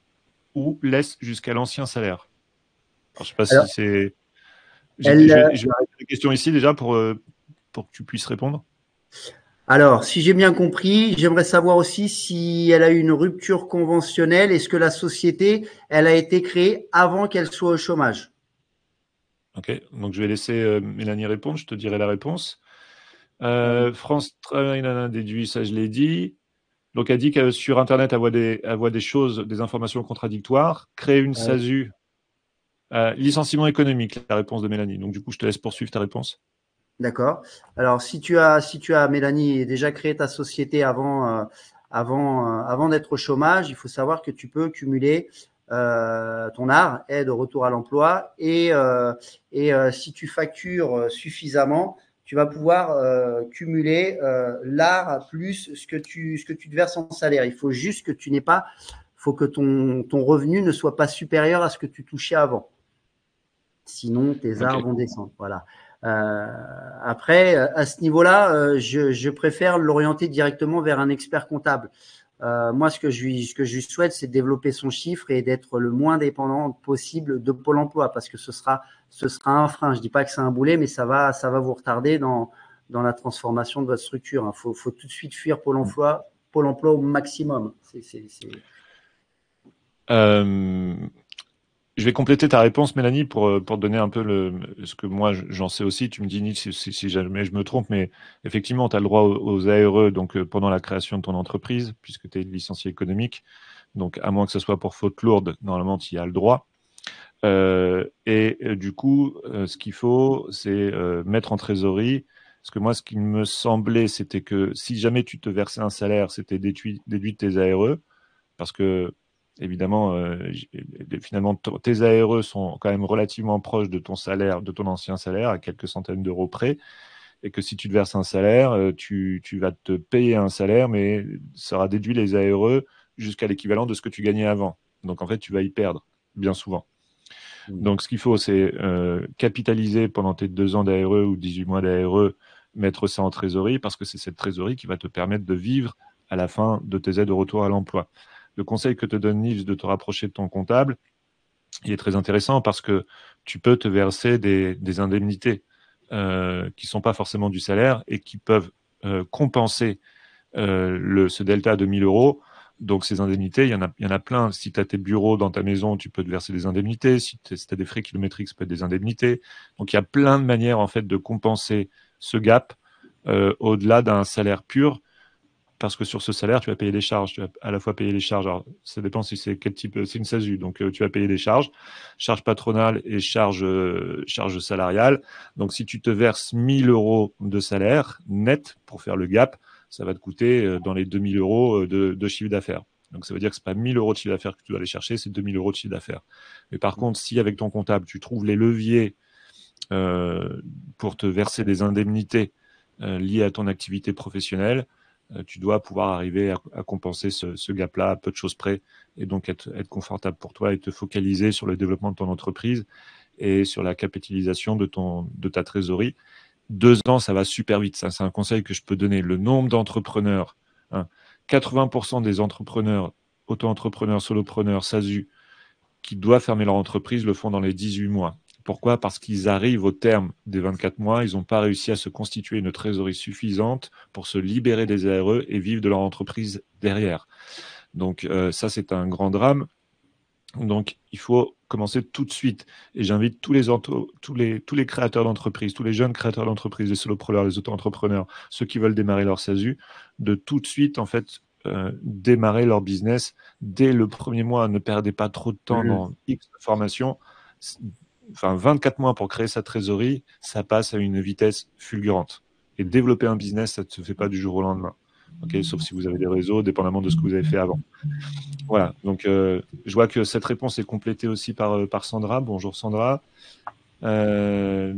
ou laisse jusqu'à l'ancien salaire? Alors, je ne sais pas Alors, si c'est. elle, Je vais arrêter la question ici déjà pour que tu puisses répondre. alors, si j'ai bien compris, j'aimerais savoir aussi si elle a eu une rupture conventionnelle. Est-ce que la société, elle a été créée avant qu'elle soit au chômage? Ok, donc je vais laisser Mélanie répondre, je te dirai la réponse. Euh, France Travail nanana, déduit, ça je l'ai dit. Donc elle dit que sur Internet, elle voit des choses, des informations contradictoires. Créer une euh, SASU, licenciement économique, la réponse de Mélanie. Donc du coup, je te laisse poursuivre ta réponse. d'accord. Alors, si tu as, Mélanie, déjà créé ta société avant d'être au chômage, il faut savoir que tu peux cumuler ton art, aide au retour à l'emploi, et si tu factures suffisamment, tu vas pouvoir cumuler l'art plus ce que tu te verses en salaire. Il faut juste que tu n'aies pas, faut que ton revenu ne soit pas supérieur à ce que tu touchais avant. Sinon, tes Ok. arts vont descendre. Voilà. Après, à ce niveau-là, je préfère l'orienter directement vers un expert comptable. Moi, ce que je lui souhaite, c'est de développer son chiffre et d'être le moins dépendant possible de Pôle emploi, parce que ce sera un frein. Je dis pas que c'est un boulet, mais ça va vous retarder dans la transformation de votre structure. Il faut tout de suite fuir Pôle emploi au maximum. Euh, je vais compléter ta réponse, Mélanie, pour te donner un peu ce que moi j'en sais aussi. Tu me dis, Nils, si jamais je me trompe, mais effectivement, tu as le droit aux ARE donc, pendant la création de ton entreprise, puisque tu es licencié économique. Donc, à moins que ce soit pour faute lourde, normalement, tu y as le droit. Du coup, ce qu'il faut, c'est mettre en trésorerie. Parce que moi, ce qui me semblait, c'était que si jamais tu te versais un salaire, c'était déduit de tes ARE. Parce que, évidemment, finalement, tes ARE sont quand même relativement proches de ton salaire, de ton ancien salaire, à quelques centaines d'euros près. Et que si tu te verses un salaire, tu vas te payer un salaire, mais ça aura déduit les ARE jusqu'à l'équivalent de ce que tu gagnais avant. Donc, en fait, tu vas y perdre, bien souvent. Donc, ce qu'il faut, c'est capitaliser pendant tes 2 ans d'ARE ou 18 mois d'ARE, mettre ça en trésorerie, parce que c'est cette trésorerie qui va te permettre de vivre à la fin de tes aides au retour à l'emploi. Le conseil que te donne Nives de te rapprocher de ton comptable, il est très intéressant parce que tu peux te verser des indemnités qui ne sont pas forcément du salaire et qui peuvent compenser ce delta de 1000 euros. Donc, ces indemnités, il y en a plein. Si tu as tes bureaux dans ta maison, tu peux te verser des indemnités. Si tu as des frais kilométriques, ça peut être des indemnités. Donc, il y a plein de manières, en fait, de compenser ce gap au-delà d'un salaire pur. Parce que sur ce salaire, tu vas payer des charges. Tu vas à la fois payer les charges. Alors, ça dépend si c'est quel type. C'est une SASU. Donc, tu vas payer des charges patronales et charges salariales. Donc, si tu te verses 1000 euros de salaire net pour faire le gap, ça va te coûter dans les 2000 euros de chiffre d'affaires. Donc, ça veut dire que ce n'est pas 1000 euros de chiffre d'affaires que tu dois aller chercher, c'est 2000 euros de chiffre d'affaires. Mais par contre, si avec ton comptable, tu trouves les leviers pour te verser des indemnités liées à ton activité professionnelle, tu dois pouvoir arriver à compenser ce gap-là à peu de choses près et donc être confortable pour toi et te focaliser sur le développement de ton entreprise et sur la capitalisation de ta trésorerie. 2 ans, ça va super vite. Ça, c'est un conseil que je peux donner. Le nombre d'entrepreneurs, 80% des entrepreneurs, auto-entrepreneurs, solopreneurs, SASU, qui doivent fermer leur entreprise le font dans les 18 mois. Pourquoi? Parce qu'ils arrivent au terme des 24 mois, ils n'ont pas réussi à se constituer une trésorerie suffisante pour se libérer des ARE et vivre de leur entreprise derrière. Donc ça, c'est un grand drame. Donc, il faut commencer tout de suite. Et j'invite tous les créateurs d'entreprises, tous les jeunes créateurs d'entreprises, les solopreneurs, les auto-entrepreneurs, ceux qui veulent démarrer leur SASU, de tout de suite, en fait, démarrer leur business dès le premier mois. Ne perdez pas trop de temps dans X formations. Enfin, 24 mois pour créer sa trésorerie, ça passe à une vitesse fulgurante. Et développer un business, ça ne se fait pas du jour au lendemain. Okay, sauf si vous avez des réseaux, dépendamment de ce que vous avez fait avant. Voilà, donc je vois que cette réponse est complétée aussi par Sandra. Bonjour Sandra. Je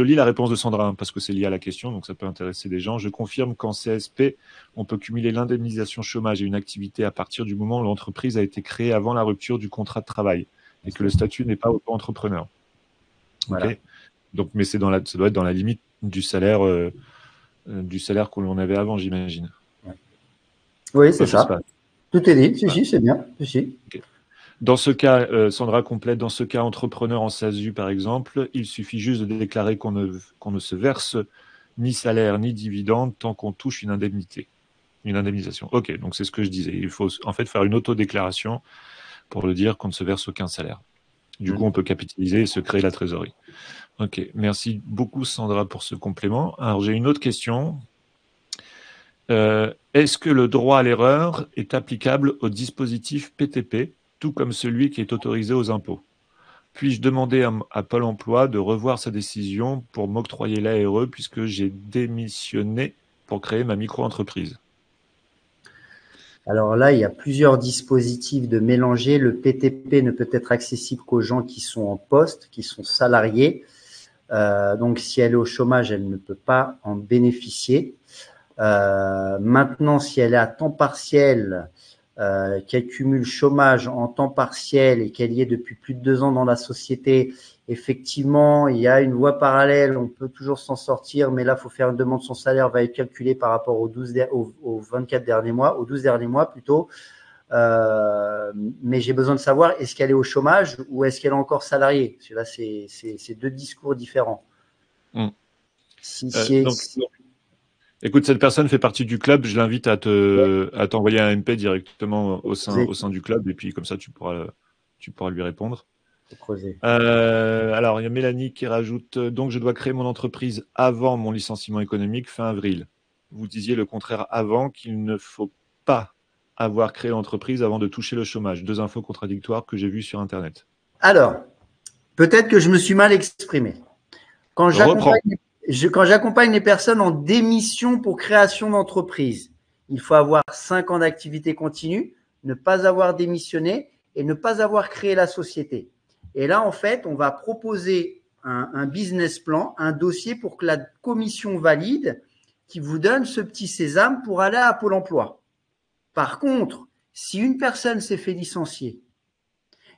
lis la réponse de Sandra parce que c'est lié à la question, donc ça peut intéresser des gens. Je confirme qu'en CSP, on peut cumuler l'indemnisation chômage et une activité à partir du moment où l'entreprise a été créée avant la rupture du contrat de travail et que le statut n'est pas auto-entrepreneur. Voilà. Okay. Donc, mais ça doit être dans la limite du salaire que l'on avait avant, j'imagine. Oui, c'est ça. Tout est dit. Si, c'est bien. Si. Okay. Dans ce cas, Sandra complète, dans ce cas, entrepreneur en SASU, par exemple, il suffit juste de déclarer qu'on ne se verse ni salaire ni dividende tant qu'on touche une indemnisation. Ok, donc c'est ce que je disais. Il faut en fait faire une autodéclaration pour le dire qu'on ne se verse aucun salaire. Du coup, on peut capitaliser et se créer la trésorerie. Ok, merci beaucoup Sandra pour ce complément. Alors, j'ai une autre question. Est-ce que le droit à l'erreur est applicable au dispositif PTP, tout comme celui qui est autorisé aux impôts? Puis-je demander à Pôle emploi de revoir sa décision pour m'octroyer l'ARE puisque j'ai démissionné pour créer ma micro-entreprise? Alors là, il y a plusieurs dispositifs de mélanger. Le PTP ne peut être accessible qu'aux gens qui sont en poste, qui sont salariés. Donc, si elle est au chômage, elle ne peut pas en bénéficier. Maintenant, si elle est à temps partiel, qu'elle cumule chômage en temps partiel et qu'elle y est depuis plus de 2 ans dans la société, effectivement, il y a une voie parallèle, on peut toujours s'en sortir, mais là, il faut faire une demande, son salaire va être calculé par rapport aux 24 derniers mois, aux 12 derniers mois plutôt. Mais j'ai besoin de savoir, est-ce qu'elle est au chômage ou est-ce qu'elle est encore salariée? Parce que là, c'est 2 discours différents. Écoute, cette personne fait partie du club. Je l'invite à t'envoyer un MP directement au sein du club et puis comme ça, tu pourras lui répondre. Alors, il y a Mélanie qui rajoute « Donc, je dois créer mon entreprise avant mon licenciement économique fin avril. » Vous disiez le contraire avant, qu'il ne faut pas avoir créé l'entreprise avant de toucher le chômage. 2 infos contradictoires que j'ai vues sur Internet. Alors, peut-être que je me suis mal exprimé. Quand j'accompagne les personnes en démission pour création d'entreprise, il faut avoir 5 ans d'activité continue, ne pas avoir démissionné et ne pas avoir créé la société. Et là, en fait, on va proposer un business plan, un dossier pour que la commission valide qui vous donne ce petit sésame pour aller à Pôle emploi. Par contre, si une personne s'est fait licencier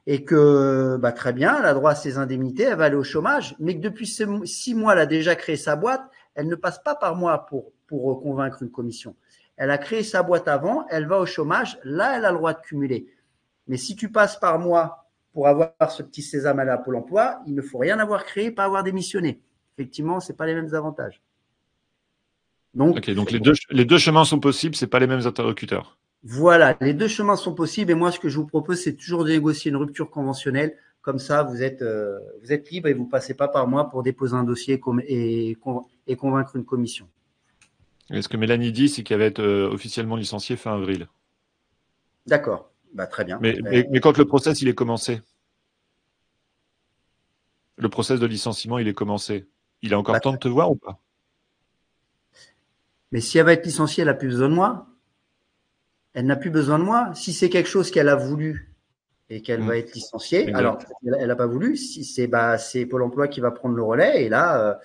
et que très bien, elle a droit à ses indemnités, elle va aller au chômage, mais que depuis 6 mois, elle a déjà créé sa boîte, elle ne passe pas par moi pour convaincre une commission. Elle a créé sa boîte avant, elle va au chômage, là, elle a le droit de cumuler. Mais si tu passes par moi pour avoir ce petit sésame à la Pôle emploi, il ne faut rien avoir créé, pas avoir démissionné. Effectivement, ce n'est pas les mêmes avantages. Donc les deux chemins sont possibles, ce n'est pas les mêmes interlocuteurs. Voilà, les 2 chemins sont possibles et moi, ce que je vous propose, c'est toujours de négocier une rupture conventionnelle. Comme ça, vous êtes libre et vous ne passez pas par moi pour déposer un dossier et convaincre une commission. Et ce que Mélanie dit, c'est qu'elle va être officiellement licenciée fin avril. D'accord, très bien. Mais quand le process, il est commencé, le process de licenciement, il est commencé, il a encore temps de te voir ou pas? Mais si elle va être licenciée, elle n'a plus besoin de moi. Elle n'a plus besoin de moi. Si c'est quelque chose qu'elle a voulu et qu'elle va être licenciée, alors elle n'a pas voulu, c'est Pôle emploi qui va prendre le relais et là,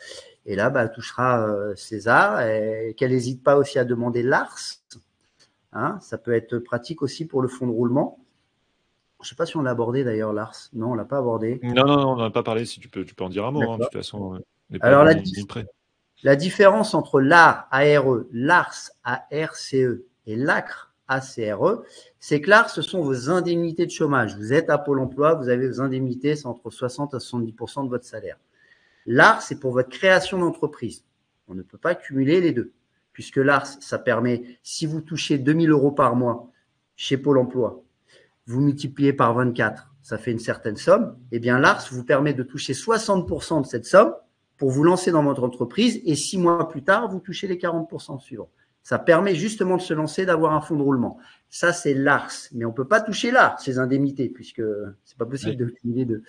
Et là, elle touchera César, et qu'elle n'hésite pas aussi à demander l'ARS. Hein, ça peut être pratique aussi pour le fonds de roulement. Je ne sais pas si on l'a abordé d'ailleurs, l'ARS. Non, on ne l'a pas abordé. Non, on n'en a pas parlé. Si tu peux en dire un mot. Hein, de toute façon, on n'est pas Alors, à 10 000 près. La différence entre l'AR, ARE, l'ARS, ARCE et l'ACRE, ACRE, c'est que l'AR, ce sont vos indemnités de chômage. Vous êtes à Pôle emploi, vous avez vos indemnités, c'est entre 60 à 70% de votre salaire. L'AR, c'est pour votre création d'entreprise. On ne peut pas cumuler les deux, puisque l'AR, ça permet, si vous touchez 2 000 € par mois chez Pôle emploi, vous multipliez par 24, ça fait une certaine somme, et bien l'AR vous permet de toucher 60% de cette somme pour vous lancer dans votre entreprise, et 6 mois plus tard, vous touchez les 40% suivants. Ça permet justement de se lancer, d'avoir un fonds de roulement. Ça, c'est l'ARS. Mais on ne peut pas toucher l'ARS, ces indemnités, puisque c'est pas possible de cumuler deux.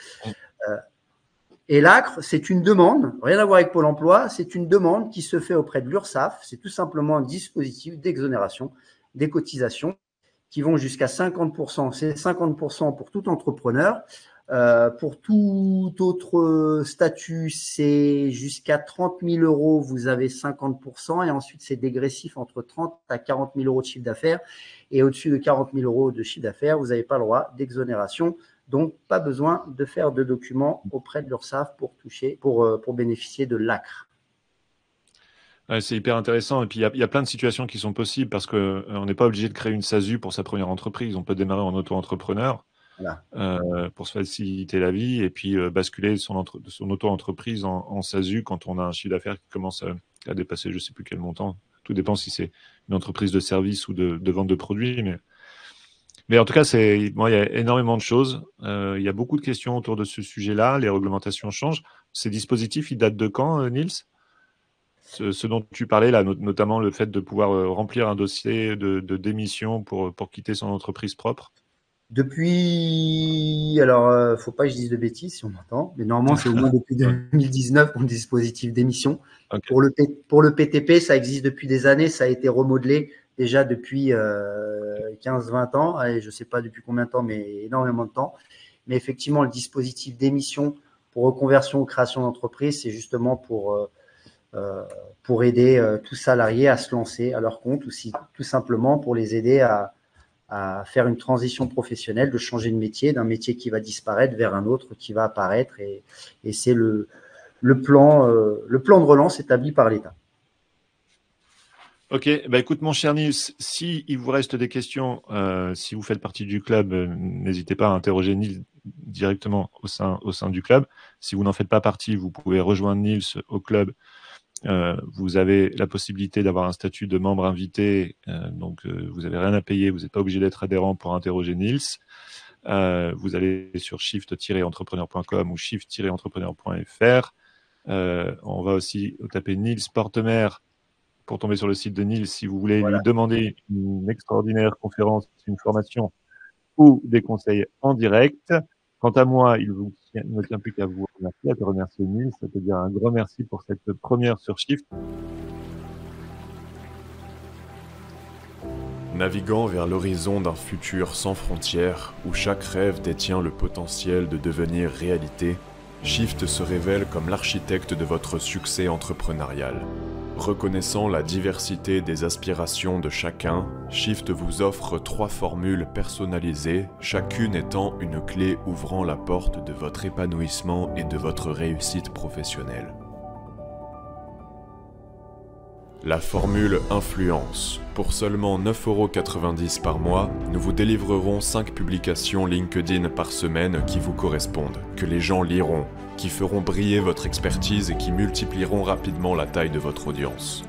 Et l'ACRE, c'est une demande, rien à voir avec Pôle emploi, c'est une demande qui se fait auprès de l'URSSAF. C'est tout simplement un dispositif d'exonération des cotisations qui vont jusqu'à 50%. C'est 50% pour tout entrepreneur. Pour tout autre statut, c'est jusqu'à 30 000 €, vous avez 50%, et ensuite c'est dégressif entre 30 à 40 000 € de chiffre d'affaires, et au-dessus de 40 000 € de chiffre d'affaires, vous n'avez pas le droit d'exonération, donc pas besoin de faire de documents auprès de l'URSSAF pour bénéficier de l'ACRE. Ouais, c'est hyper intéressant, et puis il y a plein de situations qui sont possibles, parce qu'on n'est pas obligé de créer une SASU pour sa première entreprise. On peut démarrer en auto-entrepreneur. Voilà. Pour se faciliter la vie, et puis basculer son auto-entreprise en SASU quand on a un chiffre d'affaires qui commence à dépasser je ne sais plus quel montant. Tout dépend si c'est une entreprise de service ou de vente de produits. Mais en tout cas, il y a énormément de choses. Il y a beaucoup de questions autour de ce sujet-là. Les réglementations changent. Ces dispositifs, ils datent de quand, Nils ? Ce dont tu parlais là, notamment le fait de pouvoir remplir un dossier de démission pour quitter son entreprise propre. Depuis, alors, faut pas que je dise de bêtises si on m'entend, mais normalement, c'est au moins depuis 2019 pour le dispositif d'émission. Okay. Pour le PTP, ça existe depuis des années, ça a été remodelé déjà depuis 15-20 ans. Allez, je sais pas depuis combien de temps, mais énormément de temps. Mais effectivement, le dispositif d'émission pour reconversion ou création d'entreprise, c'est justement pour aider tout salarié à se lancer à leur compte, ou si tout simplement pour les aider à faire une transition professionnelle, de changer de métier, d'un métier qui va disparaître vers un autre qui va apparaître, et c'est le plan de relance établi par l'État. Ok, écoute mon cher Nils, si il vous reste des questions, si vous faites partie du club, n'hésitez pas à interroger Nils directement au sein du club. Si vous n'en faites pas partie, vous pouvez rejoindre Nils au club. Vous avez la possibilité d'avoir un statut de membre invité, donc vous n'avez rien à payer, vous n'êtes pas obligé d'être adhérent pour interroger Nils. Vous allez sur shift-entrepreneur.com ou shift-entrepreneur.fr. On va aussi taper Nils Portemer pour tomber sur le site de Nils si vous voulez lui demander une extraordinaire conférence, une formation ou des conseils en direct. Quant à moi, il ne me tient plus qu'à vous remercier, à te remercier Nils, à te dire un grand merci pour cette première sur Shift. Naviguant vers l'horizon d'un futur sans frontières, où chaque rêve détient le potentiel de devenir réalité, Shift se révèle comme l'architecte de votre succès entrepreneurial. Reconnaissant la diversité des aspirations de chacun, Shift vous offre 3 formules personnalisées, chacune étant une clé ouvrant la porte de votre épanouissement et de votre réussite professionnelle. La formule Influence. Pour seulement 9,90 € par mois, nous vous délivrerons 5 publications LinkedIn par semaine qui vous correspondent, que les gens liront, qui feront briller votre expertise et qui multiplieront rapidement la taille de votre audience.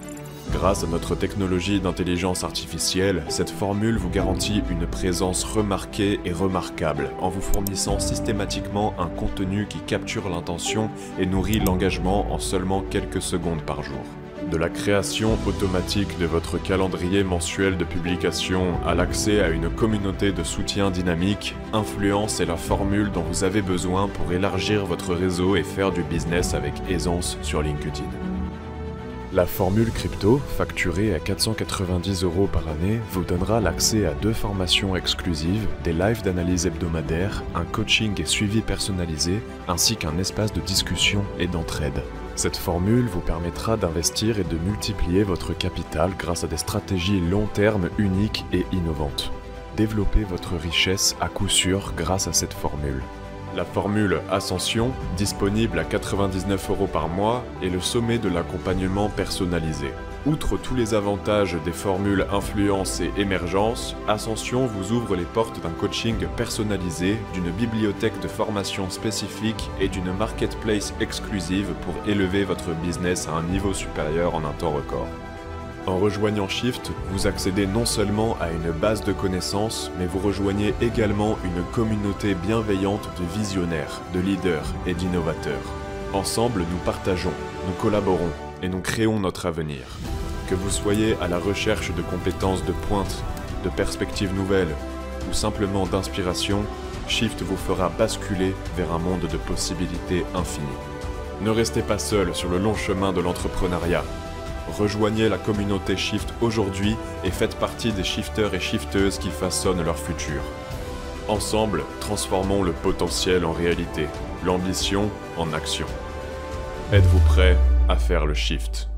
Grâce à notre technologie d'intelligence artificielle, cette formule vous garantit une présence remarquée et remarquable en vous fournissant systématiquement un contenu qui capture l'intention et nourrit l'engagement en seulement quelques secondes par jour. De la création automatique de votre calendrier mensuel de publication à l'accès à une communauté de soutien dynamique, Influence est la formule dont vous avez besoin pour élargir votre réseau et faire du business avec aisance sur LinkedIn. La formule crypto, facturée à 490 € par année, vous donnera l'accès à 2 formations exclusives, des lives d'analyse hebdomadaires, un coaching et suivi personnalisé, ainsi qu'un espace de discussion et d'entraide. Cette formule vous permettra d'investir et de multiplier votre capital grâce à des stratégies long terme uniques et innovantes. Développez votre richesse à coup sûr grâce à cette formule. La formule Ascension, disponible à 99 € par mois, est le sommet de l'accompagnement personnalisé. Outre tous les avantages des formules Influence et Émergence, Ascension vous ouvre les portes d'un coaching personnalisé, d'une bibliothèque de formation spécifique et d'une marketplace exclusive pour élever votre business à un niveau supérieur en un temps record. En rejoignant Shift, vous accédez non seulement à une base de connaissances, mais vous rejoignez également une communauté bienveillante de visionnaires, de leaders et d'innovateurs. Ensemble, nous partageons, nous collaborons et nous créons notre avenir. Que vous soyez à la recherche de compétences de pointe, de perspectives nouvelles ou simplement d'inspiration, Shift vous fera basculer vers un monde de possibilités infinies. Ne restez pas seul sur le long chemin de l'entrepreneuriat. Rejoignez la communauté Shift aujourd'hui et faites partie des shifters et shifteuses qui façonnent leur futur. Ensemble, transformons le potentiel en réalité, l'ambition en action. Êtes-vous prêt à faire le shift ?